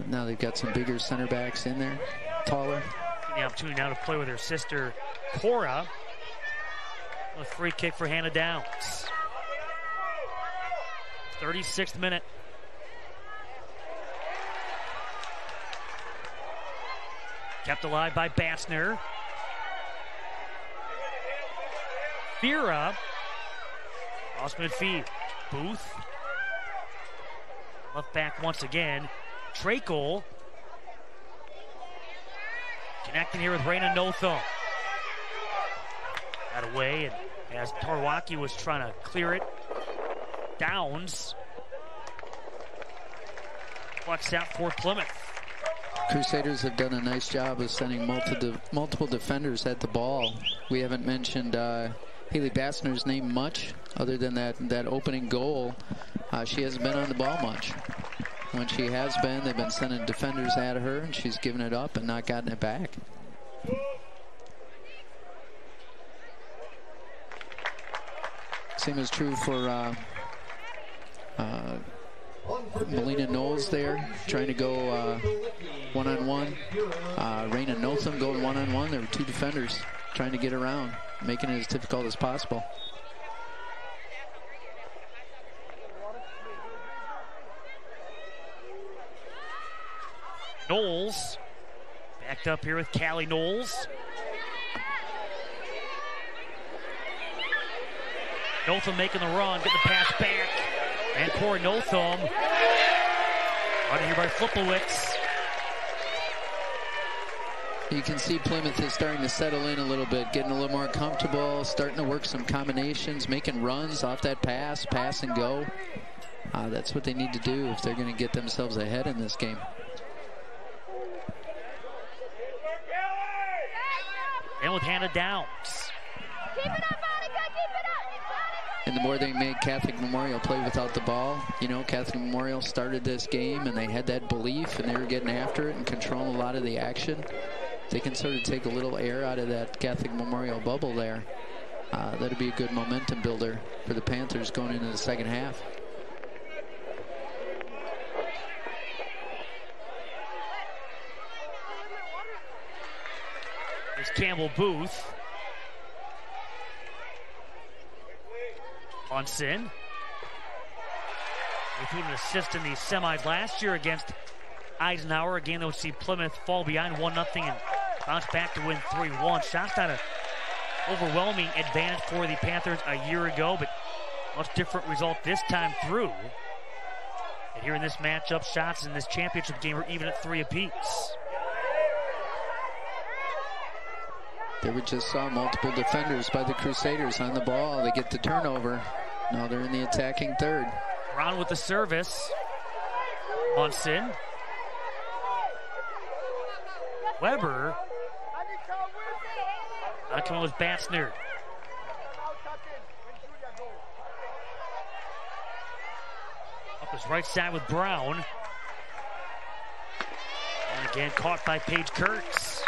[SPEAKER 3] Now they've got some bigger center backs in there, taller.
[SPEAKER 2] The opportunity now to play with her sister, Cora. A free kick for Hannah Downs. 36th minute. Kept alive by Bassner. Fira. Cross midfield. Booth. Left back once again. Trakel. Connecting here with Raina Notham. Got away, and as Tarwaki was trying to clear it, Downs. Flex out for Plymouth.
[SPEAKER 3] Crusaders have done a nice job of sending multiple defenders at the ball. We haven't mentioned Haley Bassner's name much, other than that opening goal. She hasn't been on the ball much. When she has been, they've been sending defenders at her, and she's given it up and not gotten it back. Same is true for Melina Knowles there, trying to go one-on-one. Raina Notham going one-on-one. There were two defenders trying to get around, making it as difficult as possible.
[SPEAKER 2] Knowles backed up here with Callie Knowles. Notham making the run, getting the pass back. And Corey Notham. Right here by Fliplowicz.
[SPEAKER 3] You can see Plymouth is starting to settle in a little bit, getting a little more comfortable, starting to work some combinations, making runs off that pass and go. That's what they need to do if they're going to get themselves ahead in this game.
[SPEAKER 2] And with Hannah Downs.
[SPEAKER 5] Keep it up, Monica, keep it up.
[SPEAKER 3] And the more they make Catholic Memorial play without the ball, you know, Catholic Memorial started this game and they had that belief and they were getting after it and controlling a lot of the action. They can sort of take a little air out of that Catholic Memorial bubble there. That'll be a good momentum builder for the Panthers going into the second half.
[SPEAKER 2] There's Campbell Booth. Munson. They put an assist in the semis last year against Eisenhower. A game that would see Plymouth fall behind 1-0 and bounce back to win 3-1. Shots not an overwhelming advantage for the Panthers a year ago, but much different result this time through. And here in this matchup, shots in this championship game are even at 3 apiece.
[SPEAKER 3] There we just saw multiple defenders by the Crusaders on the ball. They get the turnover. Now they're in the attacking third.
[SPEAKER 2] Brown with the service. Munson. Weber. Not coming with Batsner. Up his right side with Brown. And again caught by Paige Kurtz.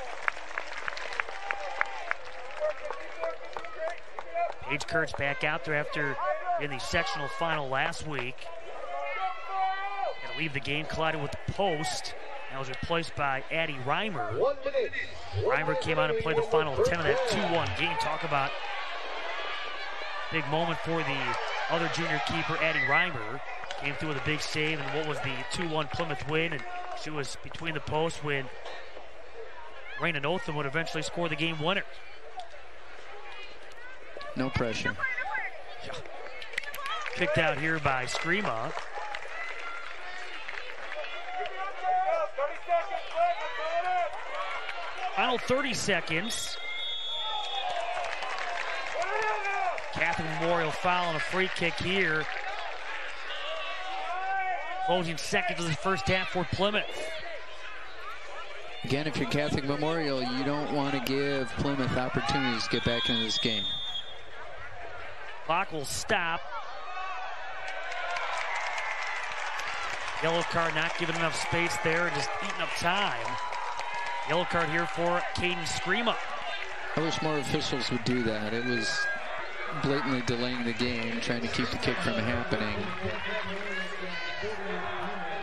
[SPEAKER 2] Paige Kurtz back out there after in the sectional final last week. Going to leave the game, collided with the post. That was replaced by Addie Reimer. Reimer came out and played the final 10 of that 2-1 game. Talk about big moment for the other junior keeper, Addie Reimer. Came through with a big save and what was the 2-1 Plymouth win. And she was between the posts when Raina Notham would eventually score the game winner.
[SPEAKER 3] No pressure.
[SPEAKER 2] Kicked out here by Screama. Final 30 seconds. Catholic Memorial foul and a free kick here. Closing seconds of the first half for Plymouth.
[SPEAKER 3] Again, if you're Catholic Memorial, you don't want to give Plymouth opportunities to get back into this game.
[SPEAKER 2] Clock will stop. Yellow card not giving enough space there and just eating up time. Yellow card here for Caden Screama.
[SPEAKER 3] I wish more officials would do that. It was blatantly delaying the game, trying to keep the kick from happening.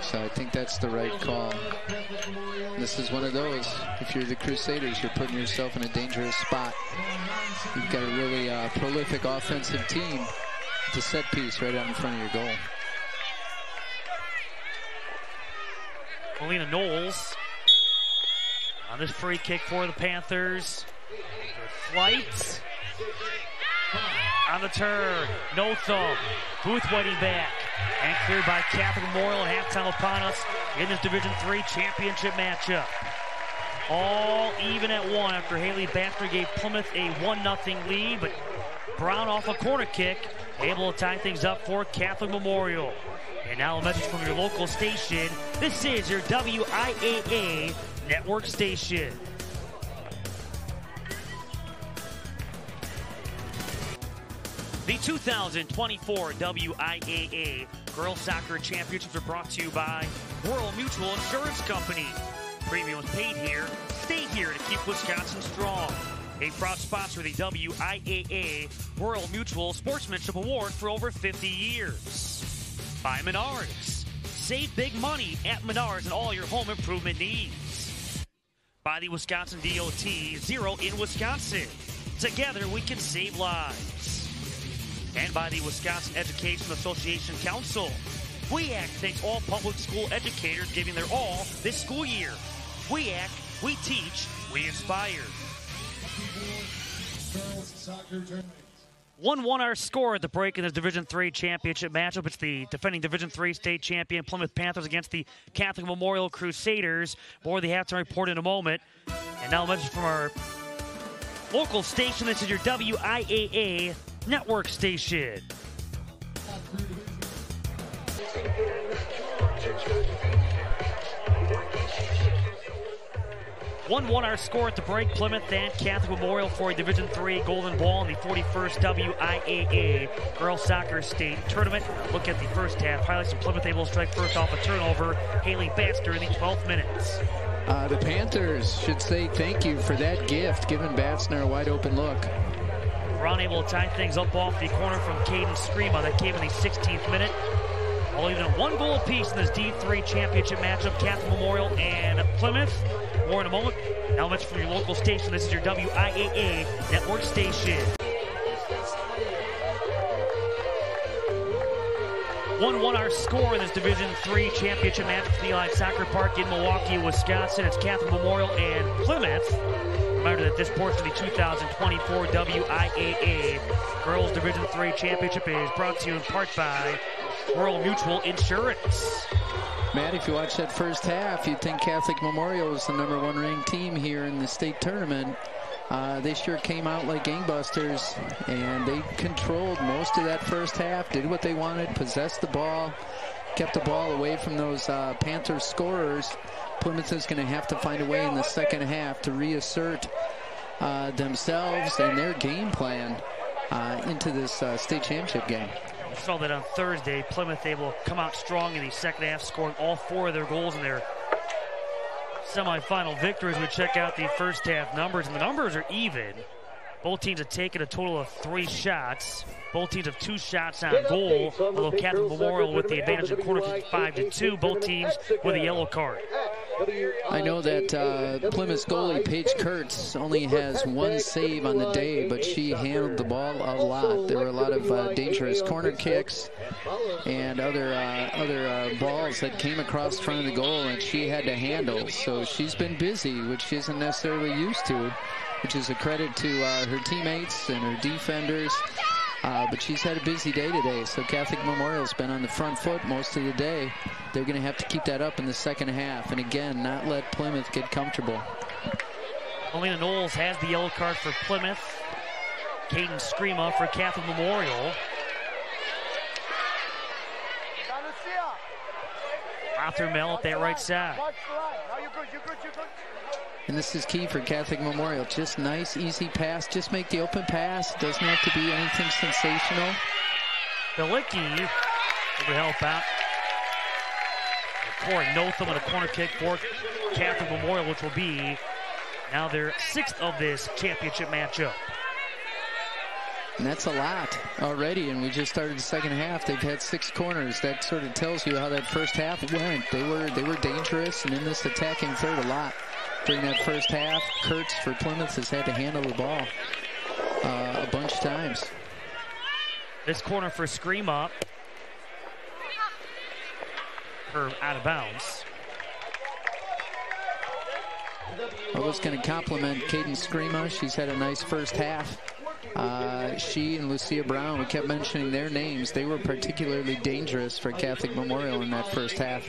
[SPEAKER 3] So I think that's the right call. This is one of those. If you're the Crusaders, you're putting yourself in a dangerous spot. You've got a really prolific offensive team. It's a set piece right out in front of your goal.
[SPEAKER 2] Melina Knowles on this free kick for the Panthers. Flight. on the turn. No thumb. Booth waiting back. And cleared by Catholic Memorial, and halftime upon us in this Division III championship matchup. All even at one after Haley Baxter gave Plymouth a 1-0 lead, but Brown off a corner kick, able to tie things up for Catholic Memorial. And now a message from your local station. This is your WIAA network station. The 2024 WIAA Girls Soccer Championships are brought to you by Rural Mutual Insurance Company. Premiums paid here, stay here to keep Wisconsin strong. A proud sponsor of the WIAA Rural Mutual Sportsmanship Award for over 50 years. By Menards. Save big money at Menards and all your home improvement needs. By the Wisconsin DOT, Zero in Wisconsin. Together we can save lives. And by the Wisconsin Education Association Council. WIAA thanks all public school educators giving their all this school year. WIAA, we teach, we inspire. 1-1 our score at the break in this Division III championship matchup. It's the defending Division III state champion Plymouth Panthers against the Catholic Memorial Crusaders. More of the halftime report in a moment. And now a message from our local station. This is your WIAA network station. 1-1 our score at the break. Plymouth and Catholic Memorial for a Division III Golden Ball in the 41st WIAA Girls Soccer State Tournament. Look at the first half highlights of Plymouth able to strike first off a turnover. Haley Baxter in the 12th minutes.
[SPEAKER 3] The Panthers should say thank you for that gift, giving Batsner a wide open look.
[SPEAKER 2] Brown able to tie things up off the corner from Caden Screama. That came in the 16th minute. All even at 1 goal apiece in this D3 championship matchup, Catholic Memorial and Plymouth. More in a moment. Now much from your local station. This is your WIAA network station. 1-1 our score in this Division III championship match at the Eli Soccer Park in Milwaukee, Wisconsin. It's Catholic Memorial and Plymouth. Reminder that this portion of the 2024 WIAA Girls Division III Championship is brought to you in part by Rural Mutual Insurance.
[SPEAKER 3] Matt, if you watch that first half, you'd think Catholic Memorial was the #1 ranked team here in the state tournament. They sure came out like gangbusters, and they controlled most of that first half, did what they wanted, possessed the ball, kept the ball away from those Panthers scorers. Plymouth is going to have to find a way in the second half to reassert themselves and their game plan into this state championship game.
[SPEAKER 2] We saw that on Thursday. Plymouth able to come out strong in the second half, scoring all 4 of their goals in their semifinal victory. As we check out the first half numbers, and the numbers are even. Both teams have taken a total of 3 shots. Both teams have 2 shots on goal, although Catholic Memorial with the advantage in corner kick 5-2. Both teams with a yellow card.
[SPEAKER 3] I know that Plymouth's goalie, Paige Kurtz, only has 1 save on the day, but she handled the ball a lot. There were a lot of dangerous corner kicks and other balls that came across the front of the goal, and she had to handle. So she's been busy, which she isn't necessarily used to, which is a credit to her teammates and her defenders. But she's had a busy day today, so Catholic Memorial's been on the front foot most of the day. They're going to have to keep that up in the second half, and again, not let Plymouth get comfortable.
[SPEAKER 2] Melina Knowles has the yellow card for Plymouth. Caden Screama for Catholic Memorial. Arthur Mel at that right side.
[SPEAKER 3] And this is key for Catholic Memorial. Just nice, easy pass. Just make the open pass. Doesn't have to be anything sensational.
[SPEAKER 2] Bilicki would help out. Corey Notham on a corner kick for Catholic Memorial, which will be now their 6th of this championship matchup.
[SPEAKER 3] And that's a lot already, and we just started the second half. They've had 6 corners. That sort of tells you how that first half went. They were dangerous, and in this attacking third a lot. During that first half, Kurtz for Plymouth has had to handle the ball a bunch of times.
[SPEAKER 2] This corner for Screama. Curve out of bounds.
[SPEAKER 3] I was going to compliment Caden Screama. She's had a nice first half. She and Lucia Brown, we kept mentioning their names. They were particularly dangerous for Catholic Memorial in that first half.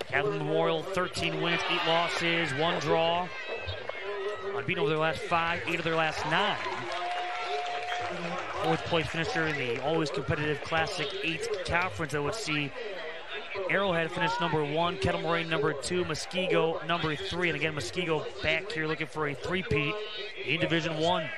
[SPEAKER 2] Catholic Memorial, 13 wins, 8 losses, 1 draw. Unbeaten over their last 5, 8 of their last 9. 4th place finisher in the always competitive Classic 8 conference that would see Arrowhead finish number 1, Kettle Moraine number 2, Muskego number 3. And again, Muskego back here looking for a three-peat in Division 1.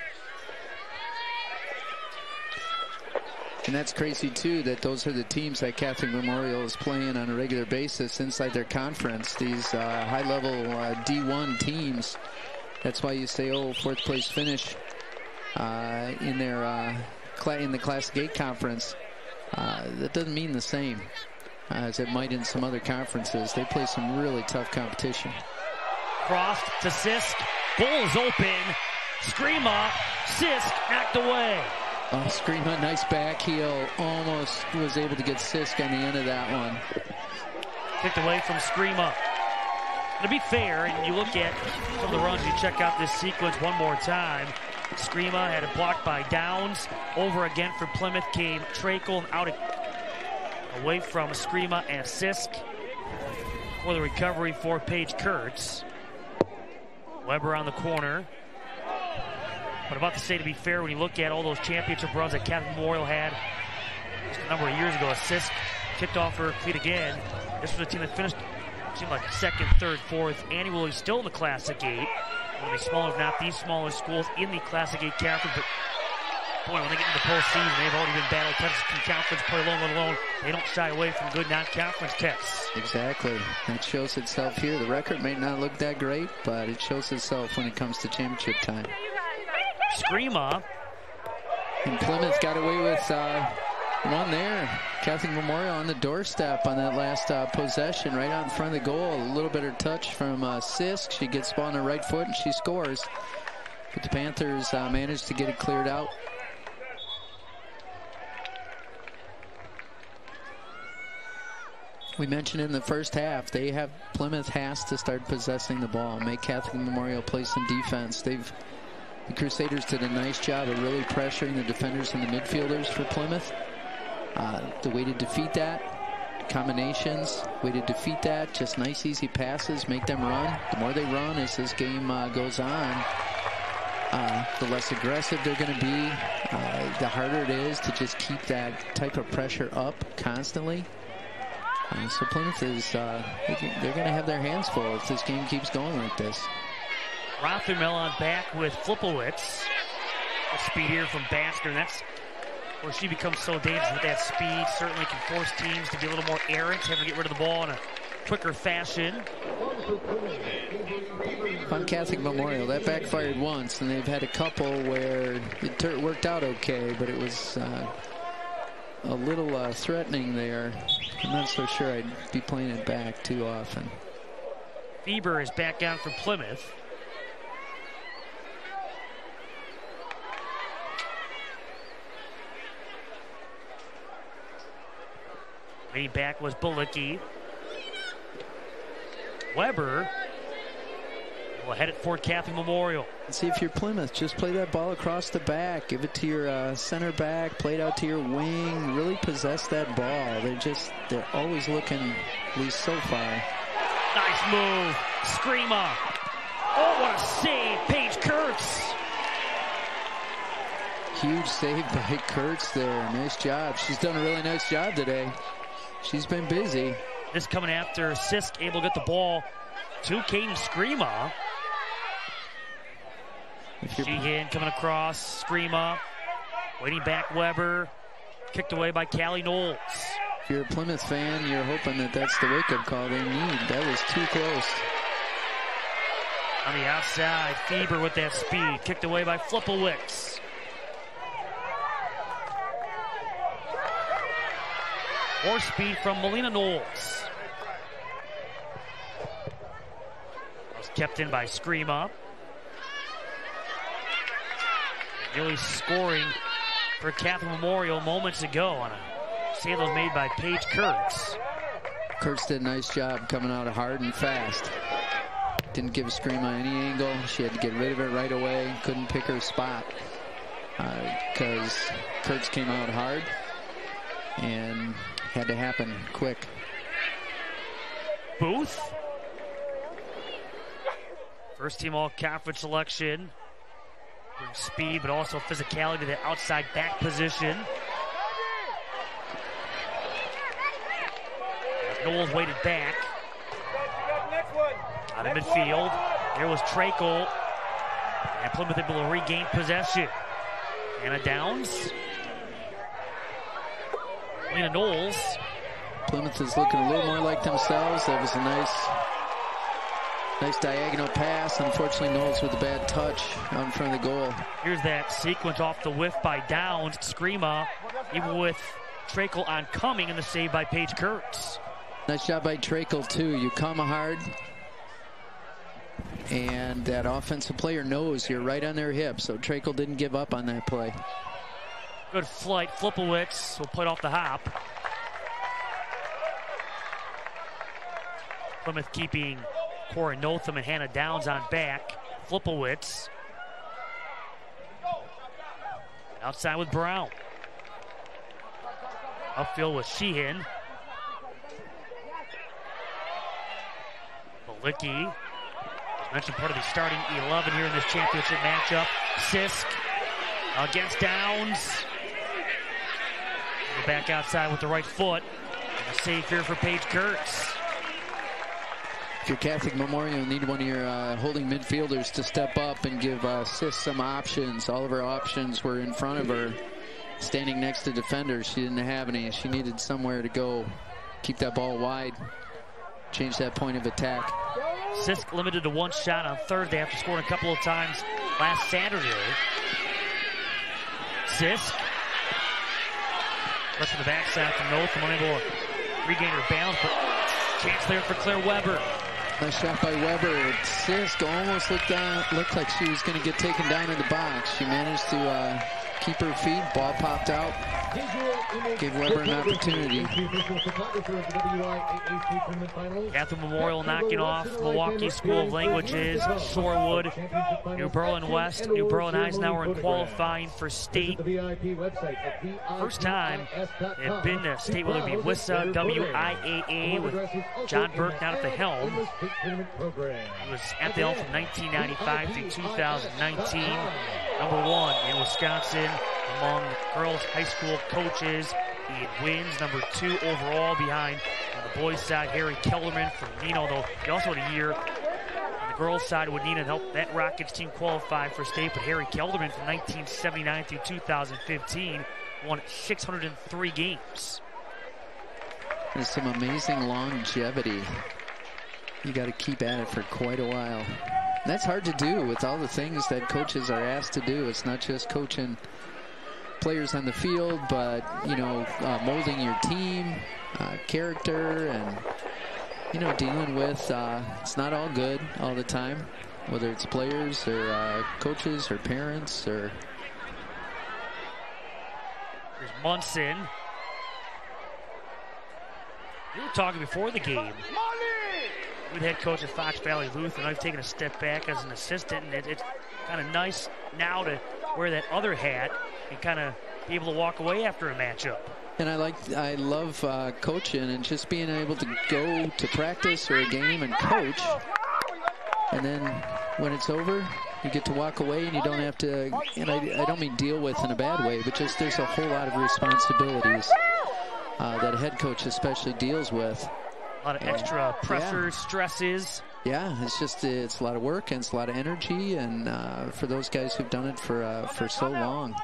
[SPEAKER 3] And that's crazy, too, that those are the teams that Catholic Memorial is playing on a regular basis inside their conference. These high-level D1 teams. That's why you say, oh, 4th place finish in the Classic 8 conference. That doesn't mean the same as it might in some other conferences. They play some really tough competition.
[SPEAKER 2] Crossed to Sisk. Bull's open. Screama. Sisk knocked away.
[SPEAKER 3] Oh, Screama, nice back heel. Almost was able to get Sisk on the end of that one.
[SPEAKER 2] Kicked away from Screama. To be fair, and you look at some of the runs, you check out this sequence one more time. Screama had it blocked by Downs. Over again for Plymouth came Trakel and out away from Screama and Sisk. For the recovery for Paige Kurtz. Weber on the corner. But about to say, to be fair, when you look at all those championship runs that Catholic Memorial had just a number of years ago, Sisk kicked off her cleat again. This was a team that finished, seemed like 2nd, 3rd, 4th, annually still in the Classic 8. One of the smaller, if not the smallest schools in the Classic 8 conference. But boy, when they get into the postseason, they've already been battle tested from conference play alone. They don't shy away from good non-conference tests.
[SPEAKER 3] Exactly. That shows itself here. The record may not look that great, but it shows itself when it comes to championship time.
[SPEAKER 2] Screama.
[SPEAKER 3] And Plymouth got away with one there. Catholic Memorial on the doorstep on that last possession, right out in front of the goal. A little bit of touch from Sisk. She gets ball on her right foot and she scores. But the Panthers managed to get it cleared out. We mentioned in the first half, Plymouth has to start possessing the ball, make Catholic Memorial play some defense. The Crusaders did a nice job of really pressuring the defenders and the midfielders for Plymouth. The way to defeat that, combinations, way to defeat that, just nice easy passes, make them run. The more they run as this game goes on, the less aggressive they're going to be, the harder it is to just keep that type of pressure up constantly. So Plymouth is, they're going to have their hands full if this game keeps going like this.
[SPEAKER 2] Rothermel on back with Flipowitz. Speed here from Baxter. That's where she becomes so dangerous with that speed. Certainly can force teams to be a little more errant, having to get rid of the ball in a quicker fashion.
[SPEAKER 3] On Catholic Memorial, that backfired once, and they've had a couple where it worked out okay, but it was a little threatening there. I'm not so sure I'd be playing it back too often.
[SPEAKER 2] Bieber is back down for Plymouth. Lead back was Balicki. Weber will head it for Catholic Memorial.
[SPEAKER 3] See, if you're Plymouth, just play that ball across the back. Give it to your center back. Play it out to your wing. Really possess that ball. They're always looking, at least so far.
[SPEAKER 2] Nice move. Screama. Oh, what a save. Paige Kurtz.
[SPEAKER 3] Huge save by Kurtz there. Nice job. She's done a really nice job today. She's been busy.
[SPEAKER 2] This coming after Sisk able to get the ball to Caden Screama. Sheehan coming across. Screama. Waiting back Weber. Kicked away by Callie Knowles.
[SPEAKER 3] If you're a Plymouth fan, you're hoping that that's the wake-up call they need. That was too close.
[SPEAKER 2] On the outside, Fieber with that speed. Kicked away by Flipowitz. More speed from Melina Knowles. Was kept in by Screama. Really scoring for Catholic Memorial moments ago on a save that was made by Paige Kurtz.
[SPEAKER 3] Kurtz did a nice job coming out hard and fast. Didn't give Screama any angle. She had to get rid of it right away. Couldn't pick her spot. because Kurtz came out hard and had to happen quick.
[SPEAKER 2] Booth. First team all-conference selection. Brings speed, but also physicality to the outside back position. As Knowles waited back. Out of midfield. There was Trakel. And Plymouth able to regain possession. Anna Downs. Lena Knowles.
[SPEAKER 3] Plymouth is looking a little more like themselves. That was a nice diagonal pass. Unfortunately, Knowles with a bad touch out in front of the goal.
[SPEAKER 2] Here's that sequence off the whiff by Downs. Screama, even with Trakel on coming, and the save by Paige Kurtz.
[SPEAKER 3] Nice job by Trakel, too. You come hard, and that offensive player knows you're right on their hip, so Trakel didn't give up on that play.
[SPEAKER 2] Good flight. Flipowitz will put off the hop. Plymouth keeping Cora Notham and Hannah Downs on back. Flipowitz. Outside with Brown. Upfield with Sheehan. Malicki. As mentioned, part of the starting 11 here in this championship matchup. Sisk against Downs. Go back outside with the right foot. And a save here for Paige Kurtz.
[SPEAKER 3] If you're Catholic Memorial, you need one of your holding midfielders to step up and give Sis some options. All of her options were in front of her, standing next to defenders. She didn't have any. She needed somewhere to go. Keep that ball wide. Change that point of attack.
[SPEAKER 2] Sisk limited to one shot on Thursday after scoring a couple of times last Saturday. Sisk. Rush to the backside from Notham, unable to regain her balance, but chance there for Claire Weber.
[SPEAKER 3] Nice shot by Weber. Sisk almost looked like she was going to get taken down in the box. She managed to keep her feet. Ball popped out. Gave Weber an opportunity.
[SPEAKER 2] Catholic Memorial knocking off Milwaukee School of Languages, Shorewood, New Berlin West, New Berlin Eisenhower, and qualifying for state. First time they've been to state, whether it be WISA, WIAA, with John Burke down at the helm. He was at the helm from 1995 through 2019. #1 in Wisconsin among girls high school coaches. He wins #2 overall behind on the boys side Harry Kellerman from Nino, though he also had a year on the girls side with Nino to help that Rockets team qualify for state. But Harry Kellerman from 1979 through 2015 won 603 games.
[SPEAKER 3] There's some amazing longevity. You got to keep at it for quite a while. And that's hard to do with all the things that coaches are asked to do. It's not just coaching players on the field, but, you know, molding your team, character, and, you know, dealing with, it's not all good all the time, whether it's players or coaches or parents or.
[SPEAKER 2] Here's Munson. We were talking before the game with head coach at Fox Valley Lutheran. I've taken a step back as an assistant, and it's kind of nice now to wear that other hat and kind of be able to walk away after a matchup.
[SPEAKER 3] And I love coaching and just being able to go to practice or a game and coach, and then when it's over, you get to walk away and you don't have to, and I don't mean deal with in a bad way, but just there's a whole lot of responsibilities that a head coach especially deals with.
[SPEAKER 2] A lot of extra pressures, stresses.
[SPEAKER 3] Yeah, it's a lot of work and it's a lot of energy, and for those guys who've done it for so long,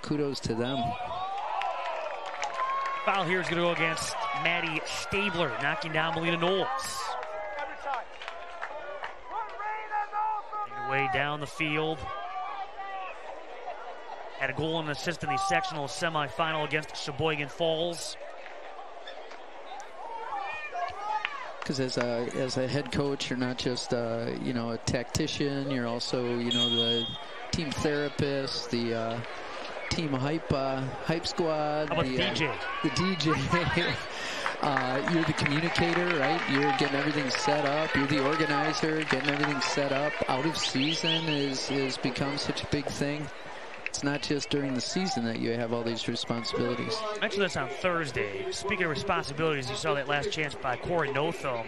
[SPEAKER 3] kudos to them.
[SPEAKER 2] Foul here is going to go against Maddie Stabler, knocking down Melina Knowles. Making her way down the field. Had a goal and an assist in the sectional semifinal against Sheboygan Falls.
[SPEAKER 3] Because as a head coach, you're not just you know, a tactician. You're also, you know, the team therapist, the team hype squad.
[SPEAKER 2] How about the DJ?
[SPEAKER 3] The DJ. You're the communicator, right? You're getting everything set up. You're the organizer, getting everything set up. Out of season is become such a big thing. It's not just during the season that you have all these responsibilities.
[SPEAKER 2] I mentioned this on Thursday. Speaking of responsibilities, you saw that last chance by Corey Notham.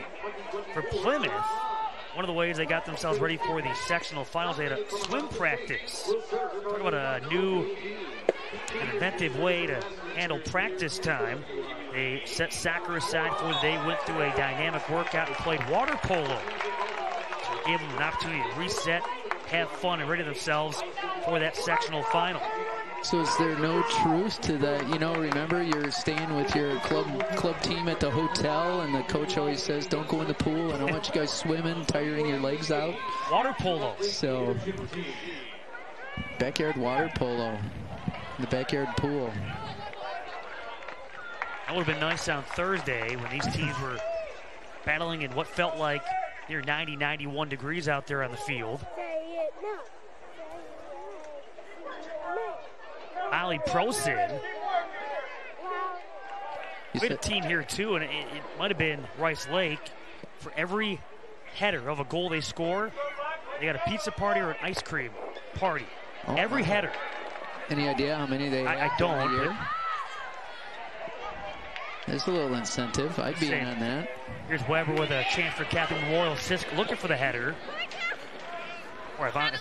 [SPEAKER 2] For Plymouth, one of the ways they got themselves ready for the sectional finals, they had a swim practice. Talk about a new and inventive way to handle practice time. They set soccer aside for the day, went through a dynamic workout, and played water polo. So it gave them an opportunity to reset, have fun, and ready themselves for that sectional final.
[SPEAKER 3] So is there no truth to that? You know, remember you're staying with your club team at the hotel, and the coach always says, don't go in the pool. I don't want you guys swimming, tiring your legs out.
[SPEAKER 2] Water polo.
[SPEAKER 3] So, backyard water polo, the backyard pool.
[SPEAKER 2] That would have been nice on Thursday when these teams were battling in what felt like near 90, 91 degrees out there on the field. Ali Prosin. We had a team here too, and it might have been Rice Lake. For every header of a goal they score, they got a pizza party or an ice cream party.
[SPEAKER 3] Oh,
[SPEAKER 2] every header.
[SPEAKER 3] Any idea how many they have?
[SPEAKER 2] I don't.
[SPEAKER 3] There's a little incentive. I'd be in on that.
[SPEAKER 2] Here's Weber with a chance for Catholic Memorial. Sisk looking for the header. Or if I'm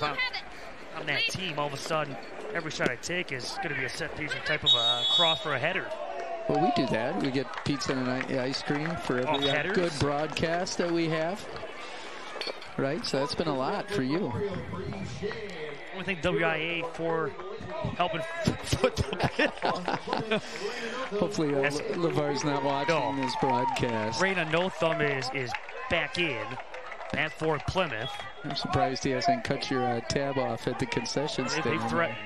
[SPEAKER 2] that team, all of a sudden, every shot I take is going to be a set piece or type of a cross for a header.
[SPEAKER 3] Well, we do that. We get pizza and ice cream for every good broadcast that we have. Right? So that's been a lot for you.
[SPEAKER 2] I think WIAA for helping foot the bill.
[SPEAKER 3] Hopefully LeVar's not watching this broadcast.
[SPEAKER 2] Raina Notham is back in. And for Plymouth.
[SPEAKER 3] I'm surprised he hasn't cut your tab off at the concession stand.
[SPEAKER 2] They threatened.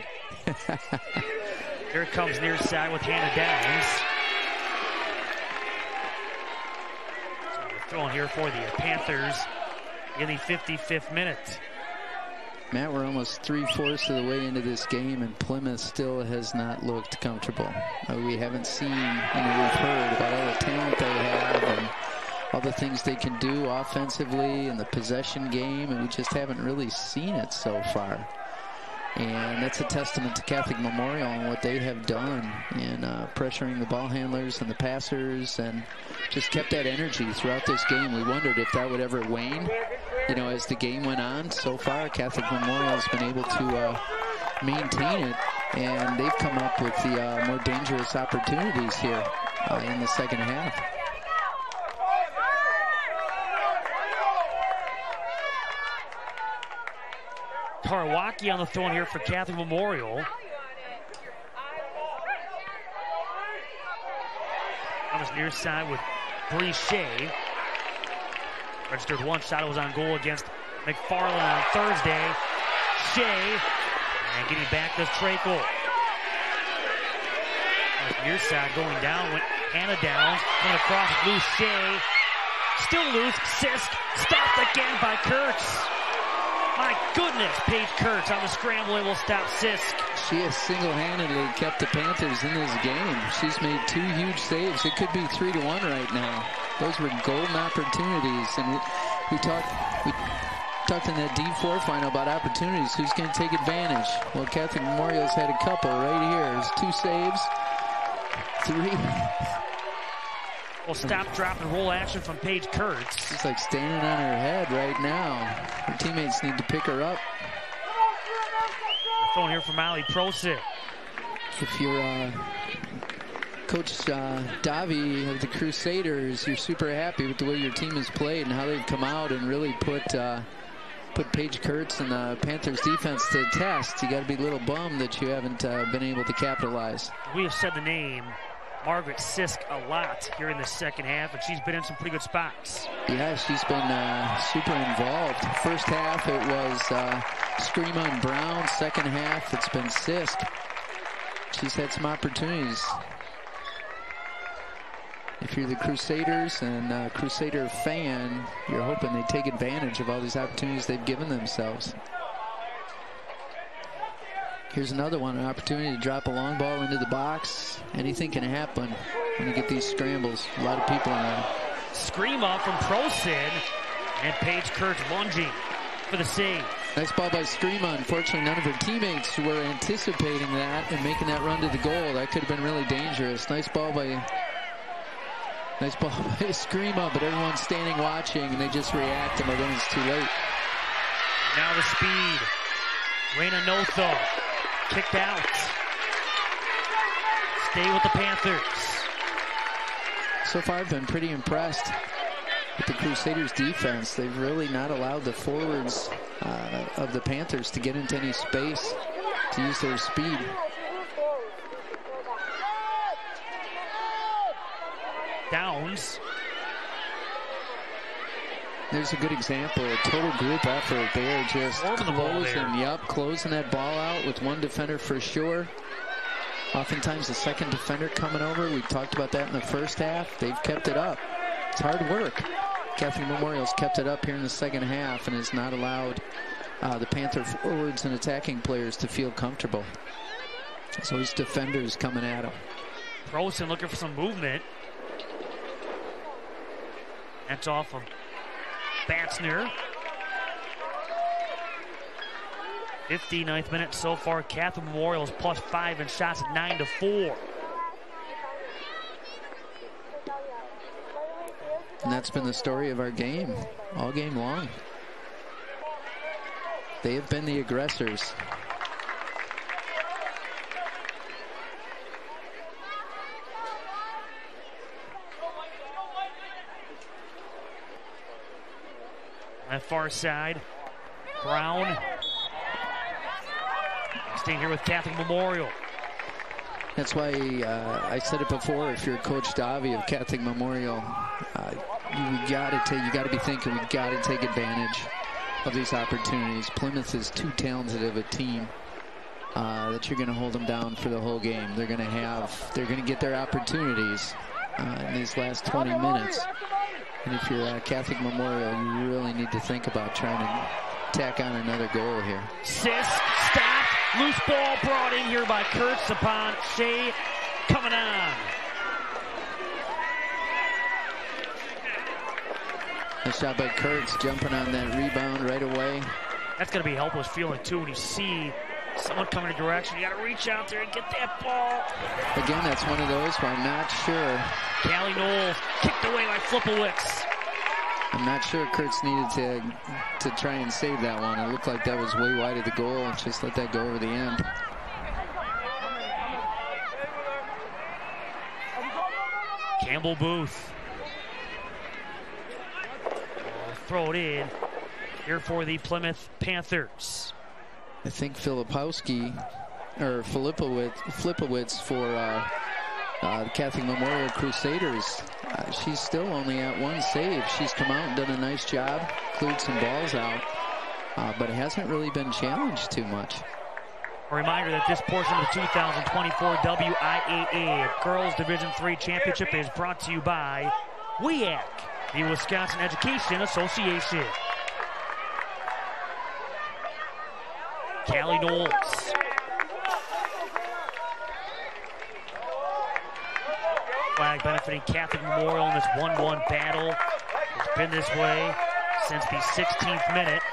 [SPEAKER 2] Here it comes near side with Hannah Downs. So we're throwing here for the Panthers in the 55th minute.
[SPEAKER 3] Matt, we're almost 3/4 of the way into this game, and Plymouth still has not looked comfortable. We haven't seen, we've heard about all the talent they have and all the things they can do offensively in the possession game, and we just haven't really seen it so far. And that's a testament to Catholic Memorial and what they have done in pressuring the ball handlers and the passers, and just kept that energy throughout this game. We wondered if that would ever wane, as the game went on. So far, Catholic Memorial has been able to maintain it, and they've come up with the more dangerous opportunities here in the second half.
[SPEAKER 2] Tarwaki on the throw here for Catholic Memorial. On this near side with Bree Shea. Registered one shot, it was on goal against McFarland on Thursday. Shea, and getting back to Trakel. On this near side going down, went Hannah Downs, coming across loose Shea. Still loose, Sisk, stopped again by Kurtz. My goodness, Paige Kurtz on the scramble and will stop Sisk.
[SPEAKER 3] She has single-handedly kept the Panthers in this game. She's made 2 huge saves. It could be 3-1 right now. Those were golden opportunities, and we talked in that D4 final about opportunities. Who's going to take advantage? Well, Catholic Memorial's had a couple right here. There's 2 saves, 3.
[SPEAKER 2] Well, stop, drop, and roll action from Paige Kurtz.
[SPEAKER 3] She's like standing on her head right now. Her teammates need to pick her up.
[SPEAKER 2] Phone here from Ali Prosit.
[SPEAKER 3] If you're Coach Davi of the Crusaders, you're super happy with the way your team has played and how they've come out and really put Paige Kurtz and the Panthers defense to the test. You got to be a little bummed that you haven't been able to capitalize.
[SPEAKER 2] We have said the name Margaret Sisk a lot here in the second half, and she's been in some pretty good spots.
[SPEAKER 3] Yeah, she's been super involved. First half it was Screama and Brown. Second half it's been Sisk. She's had some opportunities. If you're the Crusaders and Crusader fan, you're hoping they take advantage of all these opportunities they've given themselves. Here's another one, an opportunity to drop a long ball into the box. Anything can happen when you get these scrambles. A lot of people around.
[SPEAKER 2] Screama from Prosin, and Paige Kurtz lunging for the save.
[SPEAKER 3] Nice ball by Screama. Unfortunately, none of her teammates were anticipating that and making that run to the goal. That could have been really dangerous. Nice ball by Screama, but everyone's standing watching, and they just react, and then it's too late.
[SPEAKER 2] Now the speed. Reina Notho kicked out. Stay with the Panthers.
[SPEAKER 3] So far, I've been pretty impressed with the Crusaders' defense. They've really not allowed the forwards of the Panthers to get into any space to use their speed.
[SPEAKER 2] Downs.
[SPEAKER 3] There's a good example, a total group effort. They are just closing that ball out with one defender for sure. Oftentimes the second defender coming over. We talked about that in the first half. They've kept it up. It's hard work. Catholic Memorial's kept it up here in the second half and has not allowed the Panther forwards and attacking players to feel comfortable. So these defenders coming at them.
[SPEAKER 2] Rosen looking for some movement. That's off of Batzner. 59th minute so far. Catholic Memorial is +5 in shots at 9-4.
[SPEAKER 3] And that's been the story of our game all game long. They have been the aggressors.
[SPEAKER 2] That far side, Brown. Staying here with Catholic Memorial.
[SPEAKER 3] That's why I said it before. If you're Coach Davi of Catholic Memorial, you got to be thinking we got to take advantage of these opportunities. Plymouth is too talented of a team that you're going to hold them down for the whole game. They're going to get their opportunities in these last 20 minutes. And if you're at Catholic Memorial, you really need to think about trying to tack on another goal here.
[SPEAKER 2] Sisk stopped. Loose ball brought in here by Kurtz upon Shea coming on.
[SPEAKER 3] Nice job by Kurtz jumping on that rebound right away.
[SPEAKER 2] That's going to be a helpless feeling too when you see someone coming in your direction. You got to reach out there and get that ball.
[SPEAKER 3] Again, that's one of those where I'm not sure.
[SPEAKER 2] Callie Knowles kicked away by Flipowitz.
[SPEAKER 3] I'm not sure Kurtz needed to try and save that one. It looked like that was way wide of the goal. Just let that go over the end.
[SPEAKER 2] Campbell Booth. Throw it in here for the Plymouth Panthers.
[SPEAKER 3] I think Filipowski or Flipowitz for the Catholic Memorial Crusaders. She's still only at one save. She's come out and done a nice job, cleared some balls out, but it hasn't really been challenged too much.
[SPEAKER 2] A reminder that this portion of the 2024 WIAA Girls Division III Championship is brought to you by WIAA, the Wisconsin Education Association. Callie Knowles. Flag benefiting Catholic Memorial in this 1-1 battle. It's been this way since the 16th minute.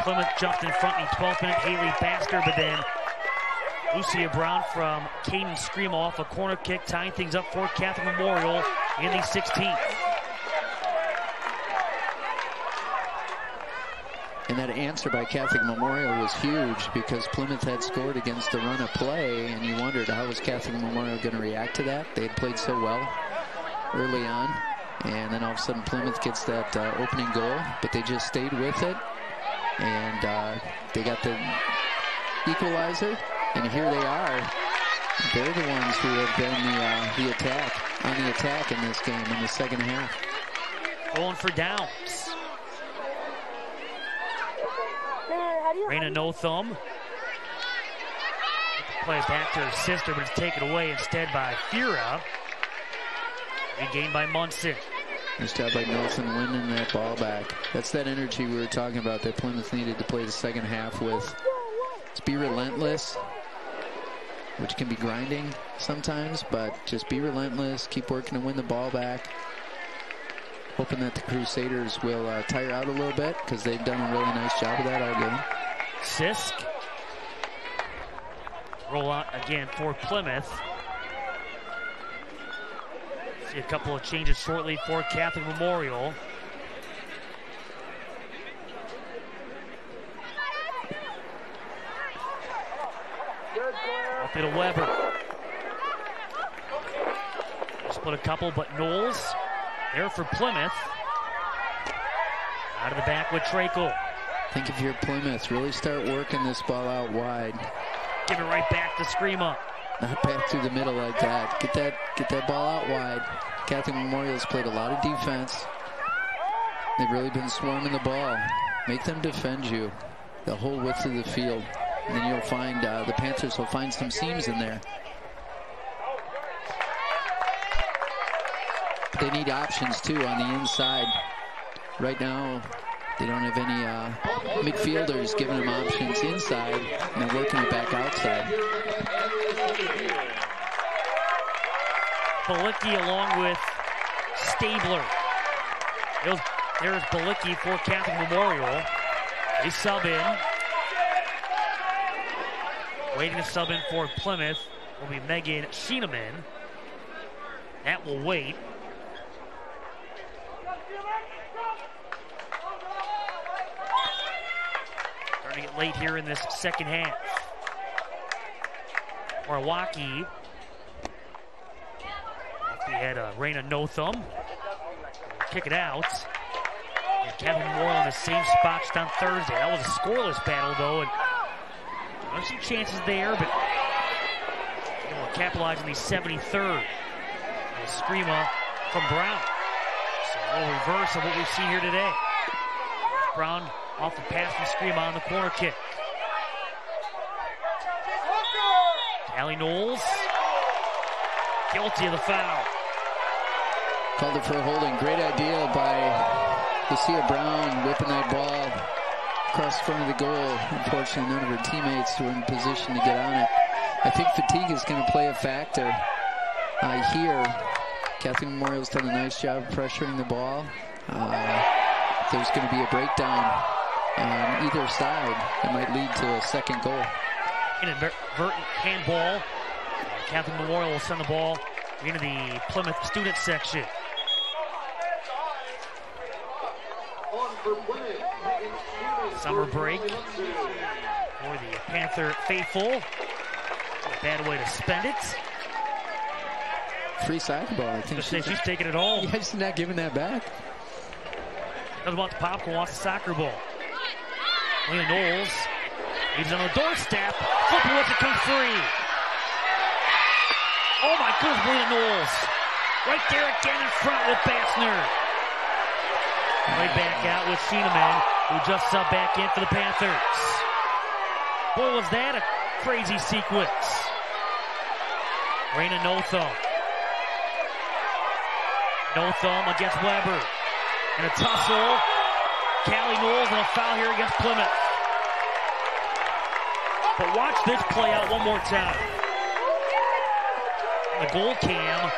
[SPEAKER 2] Plymouth jumped in front in the 12th minute. Haley Baxter, but then Lucia Brown from Caden Scream off a corner kick, tying things up for Catholic Memorial in the 16th.
[SPEAKER 3] And that answer by Catholic Memorial was huge because Plymouth had scored against the run of play, and you wondered how was Catholic Memorial going to react to that. They had played so well early on, and then all of a sudden Plymouth gets that opening goal, but they just stayed with it, and they got the equalizer, and here they are. They're the ones who have been the attack in this game in the second half.
[SPEAKER 2] Going for Downs. Reina No Thumb. Play it back to her sister, but it's taken away instead by Fira. Regained by Munson.
[SPEAKER 3] Nice job by Nelson winning that ball back. That's that energy we were talking about that Plymouth needed to play the second half with. Just be relentless, which can be grinding sometimes, but just be relentless, keep working to win the ball back. Hoping that the Crusaders will tire out a little bit because they've done a really nice job of that all game.
[SPEAKER 2] Sisk. Roll out again for Plymouth. See a couple of changes shortly for Catholic Memorial. Up to Weber. Split a couple, but Knowles there for Plymouth. Out of the back with Trakel.
[SPEAKER 3] I think if you're Plymouth, really start working this ball out wide.
[SPEAKER 2] Give it right back to Screama.
[SPEAKER 3] Not back through the middle like that. Get that ball out wide. Catholic Memorial's played a lot of defense. They've really been swarming the ball. Make them defend you the whole width of the field. And then you'll find the Panthers will find some seams in there. They need options too on the inside. Right now, they don't have any midfielders giving them options inside, and they're working it back outside.
[SPEAKER 2] Balicki along with Stabler. There's Balicki for Catholic Memorial. They sub in. Waiting to sub in for Plymouth will be Megan Schieneman. That will wait. Starting to get late here in this second half. Milwaukee. We had Raina Notham. Kick it out. And Catholic Memorial in the same spot just on Thursday. That was a scoreless battle, though. And there's some chances there, but we'll capitalize on the 73rd. Screama from Brown. So a little reverse of what we've seen here today. Brown off the pass from Screama on the corner kick. Allie Knowles. Guilty of the foul.
[SPEAKER 3] Called it for a holding. Great idea by Lucia Brown whipping that ball across the front of the goal. Unfortunately, none of her teammates were in position to get on it. I think fatigue is going to play a factor here. Catholic Memorial's done a nice job of pressuring the ball. There's going to be a breakdown on either side that might lead to a second goal.
[SPEAKER 2] Inadvertent handball. Catholic Memorial will send the ball into the Plymouth student section. Summer break for the Panther faithful. A bad way to spend it.
[SPEAKER 3] Free soccer ball, I think.
[SPEAKER 2] She's taking it home.
[SPEAKER 3] Yeah, she's not giving that back.
[SPEAKER 2] Doesn't want the popcorn, wants the soccer ball. Leah Knowles. He's on the doorstep. Flipper lets it come free. Oh my goodness, Leah Knowles. Right there again in front with Bassner. Right back out with Schieneman, who just subbed back in for the Panthers. Boy, was that a crazy sequence. Raina Notham. Notham against Weber. And a tussle. Callie Knowles and a foul here against Plymouth. But watch this play out one more time. The goal cam.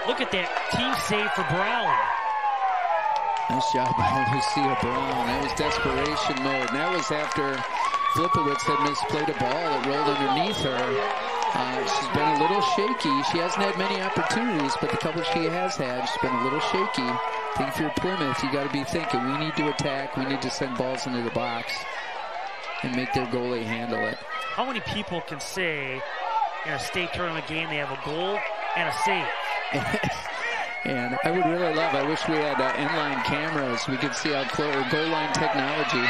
[SPEAKER 2] Look at that team save for Brown.
[SPEAKER 3] Nice job by Lucia Brown. That was desperation mode. And that was after Flipowitz had misplayed a ball that rolled underneath her. She's been a little shaky. She hasn't had many opportunities, but the couple she has had, she's been a little shaky. I think if you're Plymouth, you got to be thinking, we need to attack, we need to send balls into the box and make their goalie handle it.
[SPEAKER 2] How many people can say in a state tournament game they have a goal and a save?
[SPEAKER 3] And I would really love, I wish we had inline cameras. We could see how close, or goal line technology.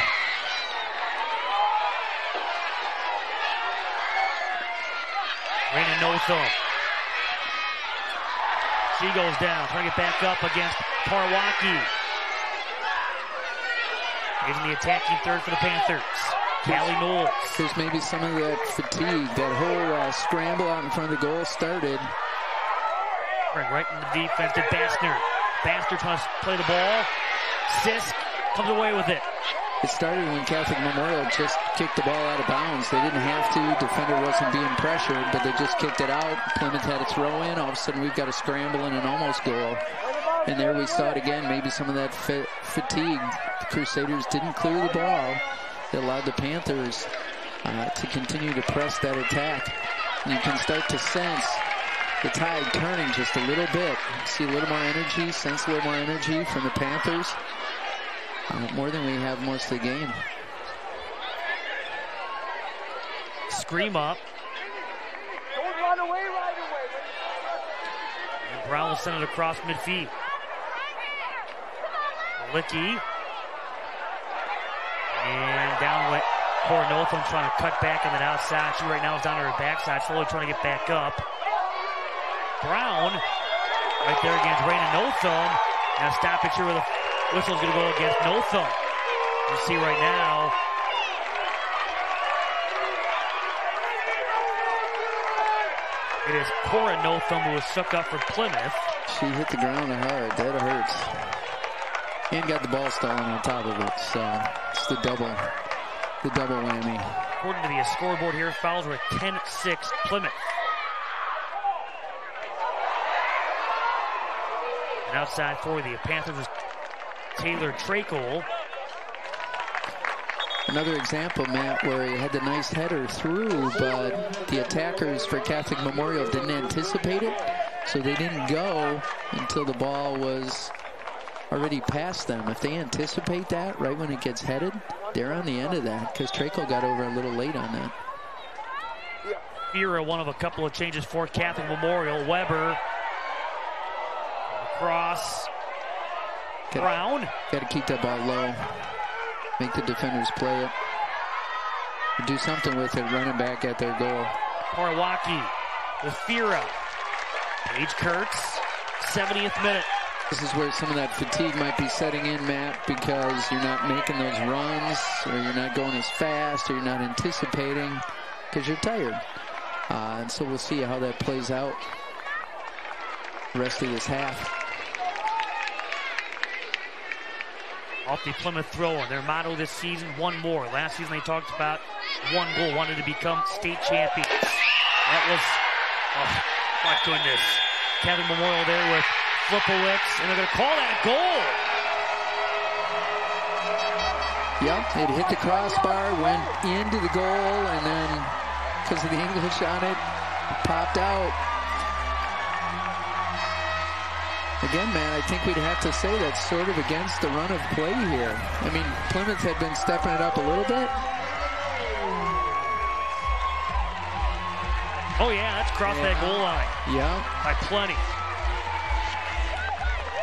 [SPEAKER 2] Raina Notham. She goes down, trying to get back up against Parwaki. Using the attacking third for the Panthers. Callie Knowles.
[SPEAKER 3] There's maybe some of that fatigue. That whole scramble out in front of the goal started.
[SPEAKER 2] Right in the defense to Bassner. Bassner trying to play the ball. Sisk comes away with it.
[SPEAKER 3] It started when Catholic Memorial just kicked the ball out of bounds. They didn't have to. Defender wasn't being pressured, but they just kicked it out. Plymouth had a throw in. All of a sudden, we've got a scramble and an almost goal. And there we saw it again. Maybe some of that fatigue. The Crusaders didn't clear the ball that allowed the Panthers to continue to press that attack. And you can start to sense the tide turning just a little bit. See a little more energy, sense a little more energy from the Panthers. More than we have most of the game.
[SPEAKER 2] Scream up.
[SPEAKER 4] Don't run away right away.
[SPEAKER 2] And Brown will send it across midfield. Licky. And down went Cora Notham, trying to cut back on that outside. She right now is down to her backside, slowly trying to get back up. Brown right there against Raina Notham. Now stoppage here with a whistle's going to go against Notham. You see right now. It is Cora Notham who was shook up for Plymouth.
[SPEAKER 3] She hit the ground hard. That hurts. And got the ball stolen on top of it. So it's the double whammy.
[SPEAKER 2] According to the scoreboard here, fouls were 10-6 Plymouth. And outside for the Panthers was Taylor Trakel.
[SPEAKER 3] Another example, Matt, where he had the nice header through, but the attackers for Catholic Memorial didn't anticipate it, so they didn't go until the ball was already past them. If they anticipate that right when it gets headed, they're on the end of that, because Trakel got over a little late on that.
[SPEAKER 2] Fira, one of a couple of changes for Catholic Memorial. Weber across. Brown.
[SPEAKER 3] Got to keep that ball low. Make the defenders play it. Or do something with it, running back at their goal.
[SPEAKER 2] Parwaki with Fira. Paige Kurtz, 70th minute.
[SPEAKER 3] This is where some of that fatigue might be setting in, Matt, because you're not making those runs, or you're not going as fast, or you're not anticipating, because you're tired. And so we'll see how that plays out the rest of this half.
[SPEAKER 2] Off the Plymouth throw-in. Their motto this season, one more. Last season they talked about one goal, wanted to become state champions. That was, oh my goodness. Catholic Memorial there with Flipowicz, and they're going to call that a goal.
[SPEAKER 3] Yep, it hit the crossbar, went into the goal, and then, because of the English on it, popped out. Again, man, I think we'd have to say that's sort of against the run of play here. I mean, Plymouth had been stepping it up a little bit.
[SPEAKER 2] Oh, yeah, that's crossed that goal line.
[SPEAKER 3] Yeah.
[SPEAKER 2] By plenty.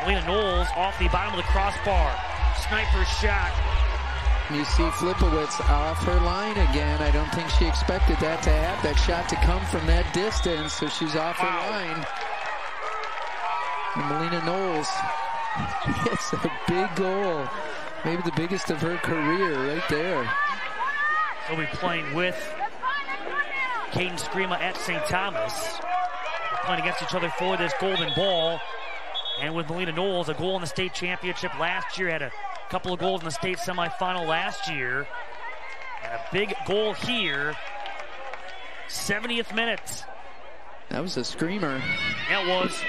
[SPEAKER 2] Melina Knowles off the bottom of the crossbar. Sniper shot.
[SPEAKER 3] You see Flipowicz off her line again. I don't think she expected that to happen, that shot to come from that distance, so she's off her line. And Melina Knowles hits a big goal. Maybe the biggest of her career right there.
[SPEAKER 2] They'll be playing with Caden Screama at St. Thomas. They're playing against each other for this golden ball. And with Melina Knowles, a goal in the state championship last year, had a couple of goals in the state semifinal last year. And a big goal here. 70th minute.
[SPEAKER 3] That was a screamer.
[SPEAKER 2] Yeah, it was.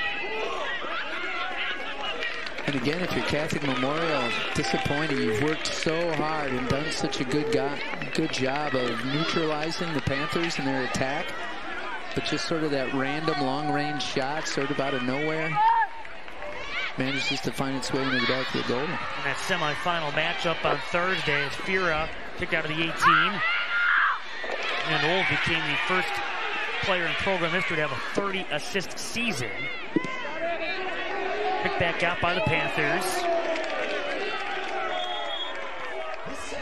[SPEAKER 3] And again, if you're Catholic Memorial, disappointing. You've worked so hard and done such a good job of neutralizing the Panthers and their attack. But just sort of that random long-range shot, sort of out of nowhere, manages to find its way into the back of the goal.
[SPEAKER 2] In that semifinal matchup on Thursday, as Fira kicked out of the 18. And Knowles became the first player in program history to have a 30-assist season. Picked back out by the Panthers.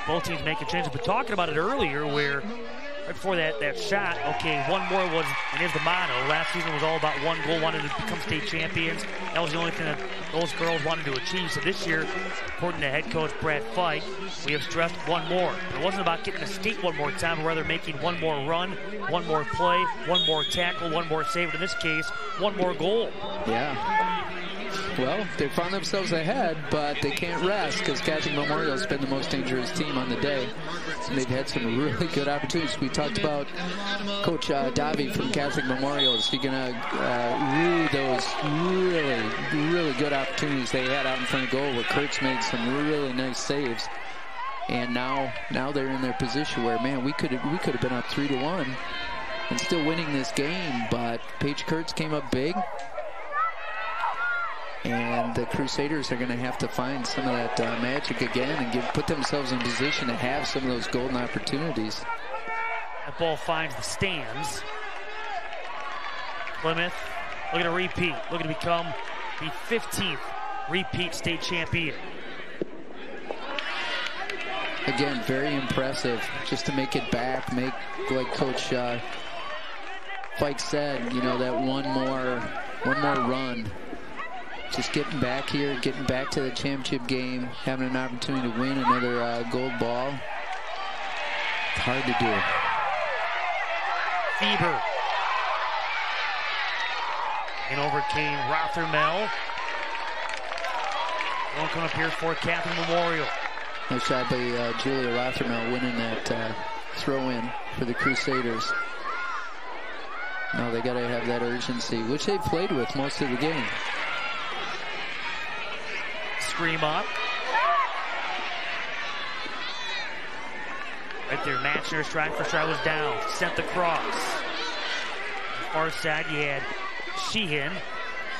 [SPEAKER 2] Both teams making changes, but talking about it earlier where right before that shot, okay, one more was, and is the motto. Last season was all about one goal, wanted to become state champions. That was the only thing that those girls wanted to achieve. So this year, according to head coach Brad Fike, we have stressed one more. It wasn't about getting to state one more time, but rather making one more run, one more play, one more tackle, one more save, but in this case, one more goal.
[SPEAKER 3] Yeah. Well, they found themselves ahead, but they can't rest because Catholic Memorial has been the most dangerous team on the day. And they've had some really good opportunities. We talked about Coach Davi from Catholic Memorial. Is he going to rue those really good opportunities they had out in front of goal where Kurtz made some really nice saves? And now they're in their position where, man, we could have been up 3-1 and still winning this game, but Paige Kurtz came up big. And the Crusaders are going to have to find some of that magic again and put themselves in position to have some of those golden opportunities.
[SPEAKER 2] That ball finds the stands. Plymouth looking to repeat, looking to become the 15th repeat state champion.
[SPEAKER 3] Again, very impressive just to make it back, make, like Coach Fike said, you know, that one more run. Just getting back here, getting back to the championship game, having an opportunity to win another gold ball. It's hard to do.
[SPEAKER 2] Feber. And over came Rothermel. Won't come up here for Catherine Memorial.
[SPEAKER 3] Nice job by Julia Rothermel winning that throw-in for the Crusaders. No, they got to have that urgency, which they've played with most of the game.
[SPEAKER 2] Scream up. Right there, Matchner stride for stride was down. Sent the cross. On the far side, you had Sheehan.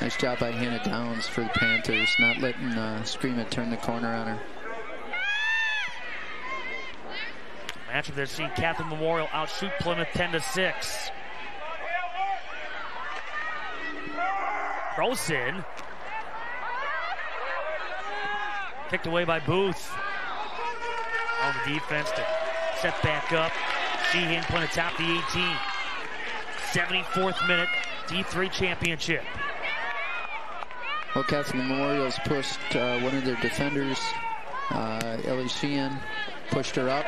[SPEAKER 3] Nice job by Hannah Downs for the Panthers, not letting Scream turn the corner on her.
[SPEAKER 2] Matchup they're seeing Catherine Memorial outshoot Plymouth 10-6. Prosen. Picked away by Booth. On the defense to set back up. Sheehan playing atop the 18. 74th minute, D3 championship.
[SPEAKER 3] Well, Catherine Memorial's pushed one of their defenders, Ellie Sheehan, pushed her up,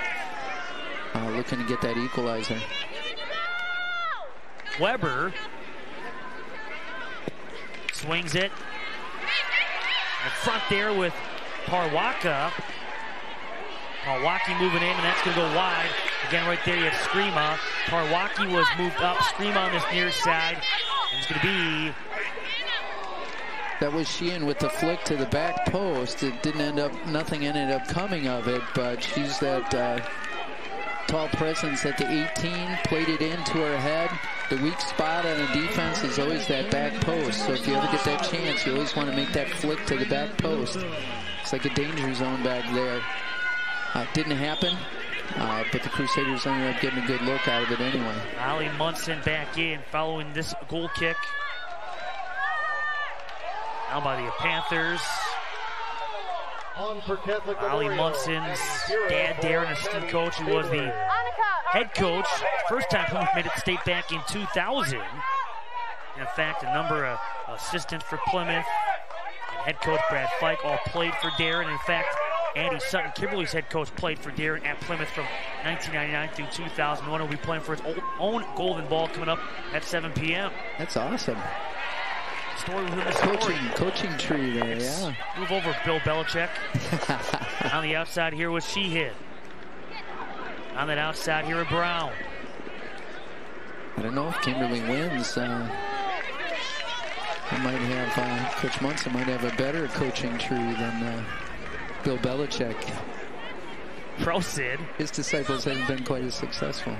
[SPEAKER 3] looking to get that equalizer.
[SPEAKER 2] Weber swings it. In front there with Parwaka. Parwaki moving in, and that's going to go wide. Again, right there, you have Screama. Parwaki was moved up. Screama on this near side. And it's going to be...
[SPEAKER 3] That was Sheehan with the flick to the back post. It didn't end up, nothing ended up coming of it, but she's that tall presence at the 18, played it into her head. The weak spot on the defense is always that back post. So if you ever get that chance, you always want to make that flick to the back post. It's like a danger zone back there. Didn't happen, but the Crusaders ended up getting a good look out of it anyway.
[SPEAKER 2] Ali Munson back in following this goal kick. Now by the Panthers. Ali Munson's dad, Darren, assistant coach, who was the head coach. First time Plymouth made it to state back in 2000. In fact, a number of assistants for Plymouth and head coach Brad Fike all played for Darren. In fact, Andy Sutton, Kimberly's head coach, played for Darren at Plymouth from 1999 through 2001. He'll be playing for his own golden ball coming up at 7 p.m.
[SPEAKER 3] That's awesome.
[SPEAKER 2] Story within the story.
[SPEAKER 3] Coaching tree there, yeah.
[SPEAKER 2] Move over, Bill Belichick. On the outside here was Sheehan. On that outside here with Brown.
[SPEAKER 3] I don't know if Kimberly wins. I might have, Coach Munson might have a better coaching tree than Bill Belichick.
[SPEAKER 2] Prosid.
[SPEAKER 3] His disciples haven't been quite as successful.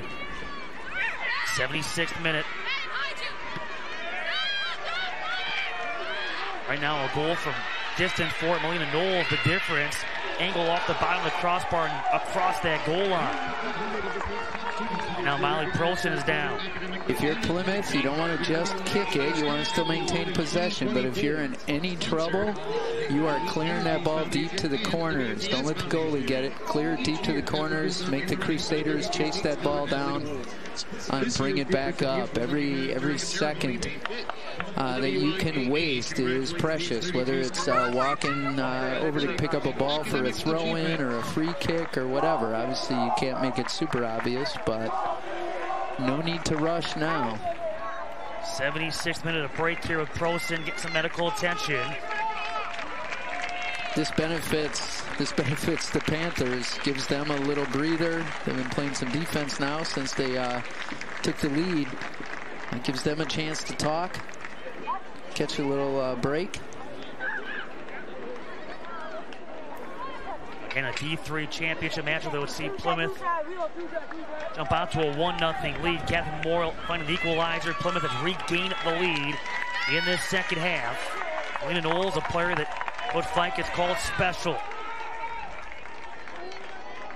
[SPEAKER 2] 76th minute. Right now, a goal from distance for Melina Knowles. The difference. Angle off the bottom of the crossbar and across that goal line. Now Miley Prosen is down.
[SPEAKER 3] If you're Plymouth, you don't want to just kick it. You want to still maintain possession. But if you're in any trouble, you are clearing that ball deep to the corners. Don't let the goalie get it. Clear it deep to the corners. Make the Crusaders chase that ball down and bring it back up. Every second that you can waste is precious, whether it's walking over to pick up a ball for a throw-in or a free kick or whatever. Obviously, you can't make it super obvious, but no need to rush now.
[SPEAKER 2] 76th minute of break here with Prosen. Get some medical attention.
[SPEAKER 3] This benefits the Panthers, gives them a little breather. They've been playing some defense now since they took the lead. It gives them a chance to talk, catch a little break.
[SPEAKER 2] In a D3 championship match, they would see Plymouth jump out to a 1-0 lead. Catholic Memorial finding the equalizer. Plymouth has regained the lead in this second half. Melina Knowles, a player that Coach Fike has called special.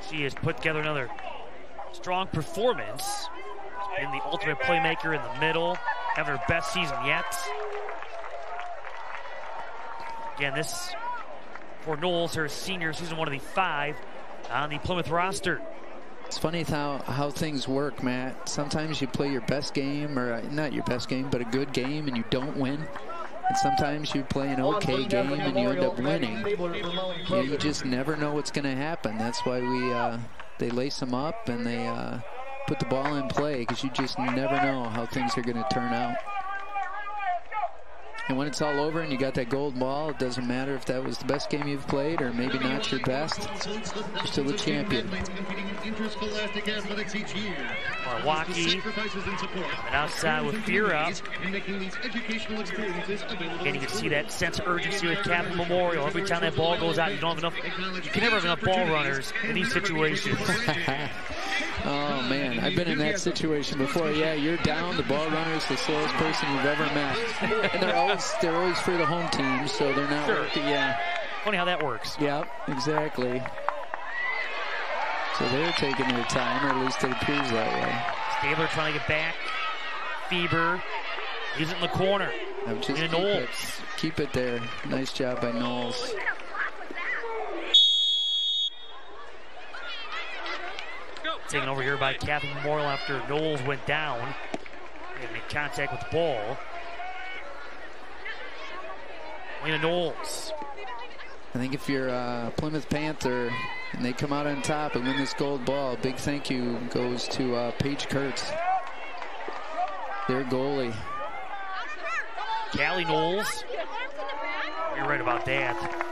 [SPEAKER 2] She has put together another strong performance. Been the ultimate playmaker in the middle. Having her best season yet. Again, this for Knowles, her senior season, one of the 5 on the Plymouth roster.
[SPEAKER 3] It's funny how things work, Matt. Sometimes you play your best game, or not your best game, but a good game, and you don't win. And sometimes you play an okay game and you end up winning. You just never know what's going to happen. That's why they lace them up and they put the ball in play, because you just never know how things are going to turn out. And when it's all over and you got that gold ball, it doesn't matter if that was the best game you've played or maybe not your best. You're still the champion.
[SPEAKER 2] Milwaukee and outside with fear up. And you can see that sense of urgency with Catholic Memorial. Every time that ball goes out, you don't have enough. You can never have enough ball runners in these situations.
[SPEAKER 3] Oh man, I've been in that situation before. Yeah, you're down. The ball runner is the slowest person you've ever met, and they're always for the home team, so they're not working. Yeah.
[SPEAKER 2] Funny how that works.
[SPEAKER 3] Yeah, exactly. So they're taking their time, or at least it appears that way.
[SPEAKER 2] Stabler trying to get back. Feber leaves it in the corner.
[SPEAKER 3] Just keep it there. Nice job by Knowles.
[SPEAKER 2] Taken over here by Catholic Memorial after Knowles went down and made contact with the ball. Melina Knowles.
[SPEAKER 3] I think if you're a Plymouth Panther and they come out on top and win this gold ball, a big thank you goes to Paige Kurtz, their goalie.
[SPEAKER 2] Callie Knowles. You're right about that.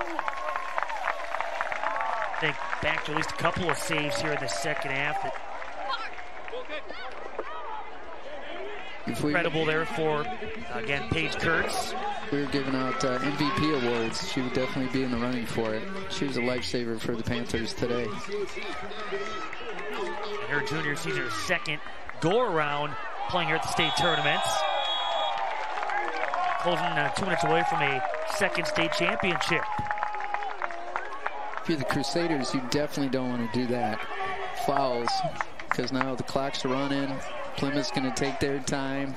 [SPEAKER 2] I think back to at least a couple of saves here in the second half. Incredible there for, again, Paige Kurtz.
[SPEAKER 3] We were giving out MVP awards. She would definitely be in the running for it. She was a lifesaver for the Panthers today.
[SPEAKER 2] In her junior season, her second go-around playing here at the state tournaments. Closing 2 minutes away from a second state championship.
[SPEAKER 3] If you're the Crusaders, you definitely don't want to do that. Fouls, because now the clock's running. Plymouth's going to take their time.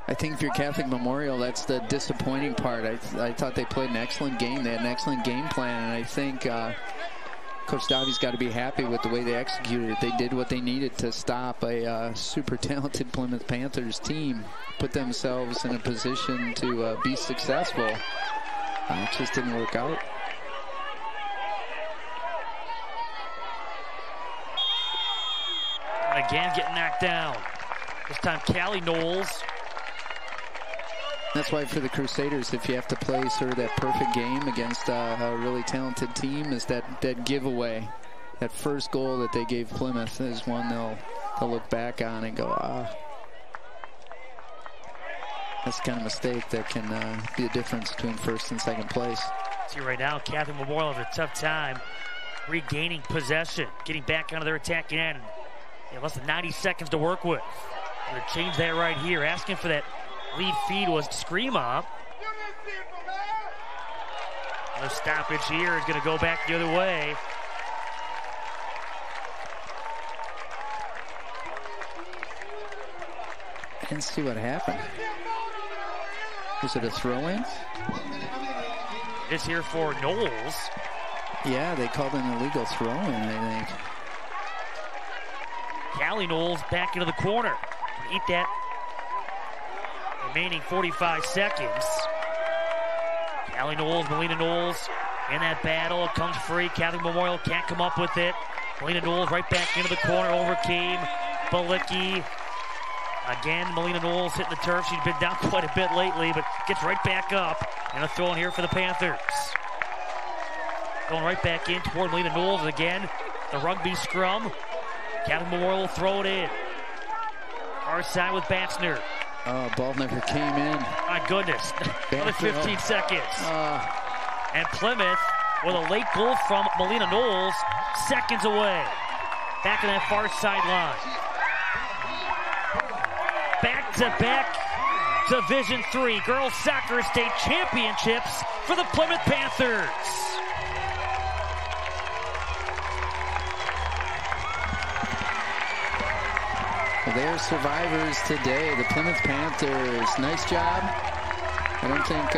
[SPEAKER 3] I think if you're Catholic Memorial, that's the disappointing part. I thought they played an excellent game. They had an excellent game plan, and I think Coach Davi's got to be happy with the way they executed it. They did what they needed to stop a super talented Plymouth Panthers team, put themselves in a position to be successful. It just didn't work out.
[SPEAKER 2] And again, getting knocked down. This time, Callie Knowles.
[SPEAKER 3] That's why for the Crusaders, if you have to play sort of that perfect game against a really talented team, is that giveaway. That first goal that they gave Plymouth is one they'll look back on and go, that's the kind of mistake that can be the difference between first and second place.
[SPEAKER 2] See right now, Catholic Memorial has a tough time regaining possession, getting back onto their attacking end. Less than 90 seconds to work with. They're gonna change that right here. Asking for that lead feed was Screama. Another stoppage here is going to go back the other way.
[SPEAKER 3] I didn't see what happened. Was it a throw-in?
[SPEAKER 2] It's here for Knowles.
[SPEAKER 3] Yeah, they called an illegal throw-in, I think.
[SPEAKER 2] Callie Knowles back into the corner. Eat that remaining 45 seconds. Callie Knowles, Melina Knowles in that battle. Comes free. Catholic Memorial can't come up with it. Melina Knowles right back into the corner. Overcame Balicki. Again, Melina Knowles hitting the turf. She's been down quite a bit lately, but gets right back up. And a throw in here for the Panthers. Going right back in toward Melina Knowles again. The rugby scrum. Catholic Memorial will throw it in. Far side with Batsner.
[SPEAKER 3] Oh, ball never came in.
[SPEAKER 2] My goodness. Another 15 seconds. And Plymouth, with a late goal from Melina Knowles, seconds away. Back in that far sideline. Back-to-back Division III Girls Soccer State Championships for the Plymouth Panthers.
[SPEAKER 3] They are survivors today, the Plymouth Panthers. Nice job. I don't think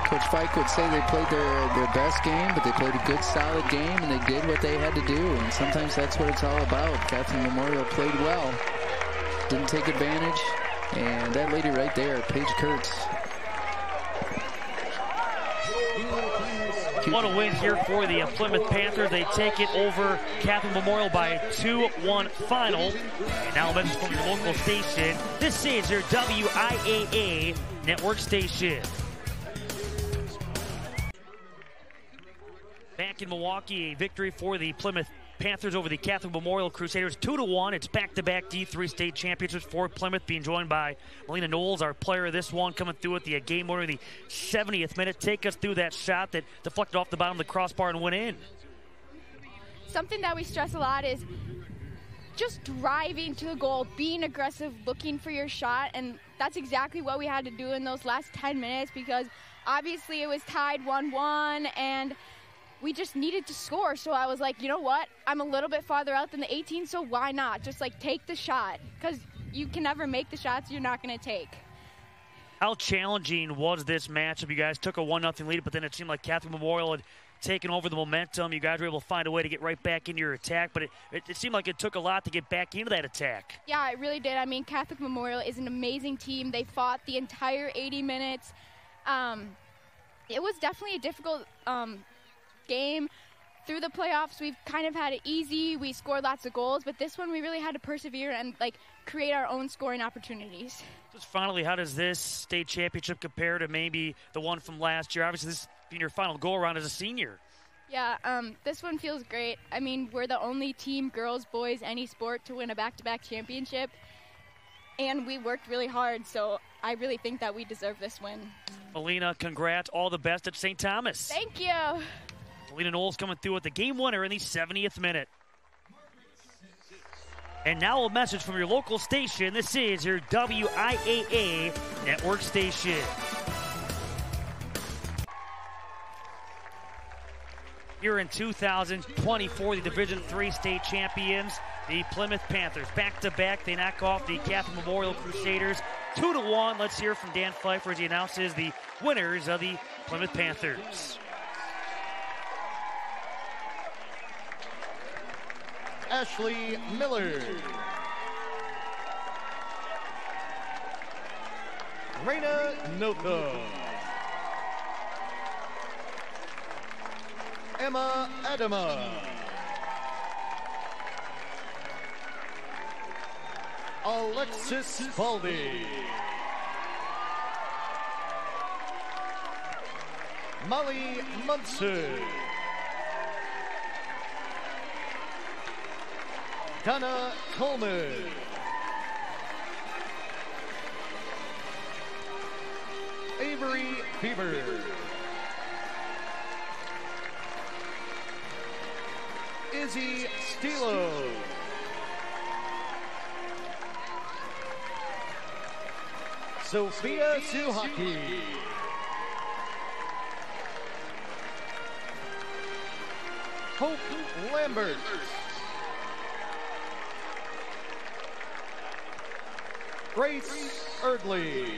[SPEAKER 3] Coach Fike would say they played their best game, but they played a good, solid game, and they did what they had to do. And sometimes that's what it's all about. Catholic Memorial played well, didn't take advantage, and that lady right there, Paige Kurtz.
[SPEAKER 2] What a win here for the Plymouth Panthers. They take it over Catholic Memorial by a 2-1 final. And now a message from your local station. This is your WIAA network station. Back in Milwaukee, a victory for the Plymouth Panthers over the Catholic Memorial Crusaders, 2-1. It's back-to-back D3 state championships for Plymouth, being joined by Melina Knowles, our player of this one, coming through at the game winner in the 70th minute. Take us through that shot that deflected off the bottom of the crossbar and went in.
[SPEAKER 5] Something that we stress a lot is just driving to the goal, being aggressive, looking for your shot, and that's exactly what we had to do in those last 10 minutes, because obviously it was tied 1-1, and we just needed to score. So I was like, you know what? I'm a little bit farther out than the 18, so why not? Just like take the shot, because you can never make the shots you're not going to take.
[SPEAKER 2] How challenging was this matchup? You guys took a 1-0 lead, but then it seemed like Catholic Memorial had taken over the momentum. You guys were able to find a way to get right back into your attack, but it seemed like it took a lot to get back into that attack. Yeah,
[SPEAKER 5] it really did. I mean, Catholic Memorial is an amazing team. They fought the entire 80 minutes. It was definitely a difficult game. Through the playoffs, we've kind of had it easy. We scored lots of goals, but this one we really had to persevere and create our own scoring opportunities.
[SPEAKER 2] Just finally, how does this state championship compare to maybe the one from last year? Obviously, this being your final go-around as a senior.
[SPEAKER 5] Yeah, this one feels great. I mean, we're the only team, girls, boys, any sport, to win a back-to-back championship, and we worked really hard, so I really think that we deserve this win.
[SPEAKER 2] Melina, congrats. All the best at St. Thomas.
[SPEAKER 5] Thank you.
[SPEAKER 2] Melina Knowles coming through with the game winner in the 70th minute. And now a message from your local station. This is your WIAA network station. Here in 2024, the Division III state champions, the Plymouth Panthers. Back-to-back, they knock off the Catholic Memorial Crusaders 2-1. Let's hear from Dan Pfeiffer as he announces the winners of the Plymouth Panthers.
[SPEAKER 6] Ashley Miller. Reina Nota. Emma Adama. Alexis Baldi. Molly Munson. Donna Coleman. Avery Bieber. Izzy Stilo. Sophia Suhaki. Hope Lambert. Grace Erdley.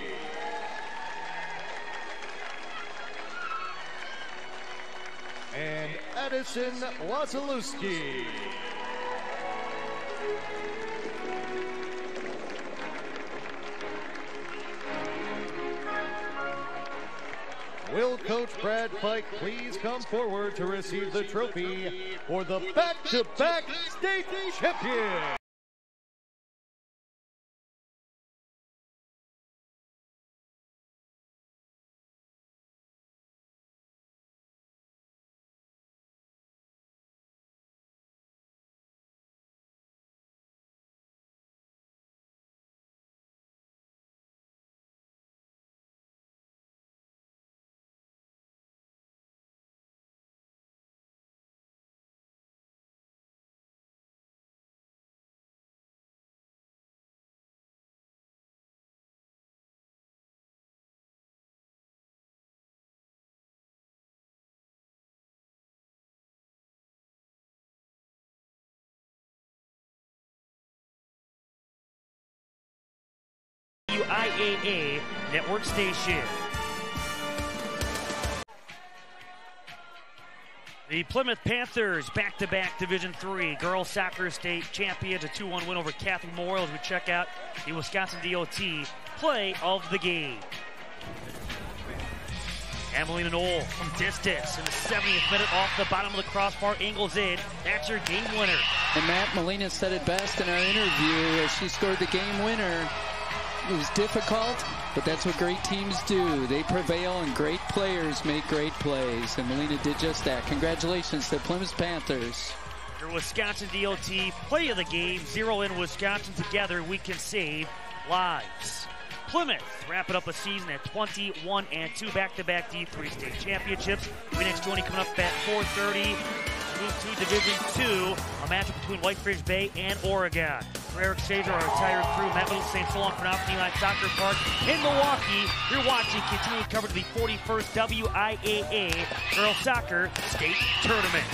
[SPEAKER 6] And Addison Wasilewski. Will Coach Brad Pike please come forward to receive the trophy for the back-to-back state champion?
[SPEAKER 2] WIAA network station. The Plymouth Panthers, back-to-back Division III girls soccer state champions, a 2-1 win over Catholic Memorial as we check out the Wisconsin DOT play of the game. Emmeline Knoll from distance in the 70th minute off the bottom of the crossbar, angles in. That's her game winner.
[SPEAKER 3] And Matt Molina said it best in our interview as she scored the game winner. It was difficult, but that's what great teams do. They prevail and great players make great plays. And Molina did just that. Congratulations to Plymouth Panthers.
[SPEAKER 2] Your Wisconsin DOT play of the game. 0 in Wisconsin. Together we can save lives. Plymouth wrapping up a season at 21-2, back-to-back D3 state championships. We next joining coming up at 4:30. Move to Division II, a matchup between Whitefish Bay and Oregon. For Eric Sager, our entire crew, Matt Middleton saying so long for now from Eli Soccer Park in Milwaukee. You're watching continuing coverage of the 41st WIAA Girls Soccer State Tournament.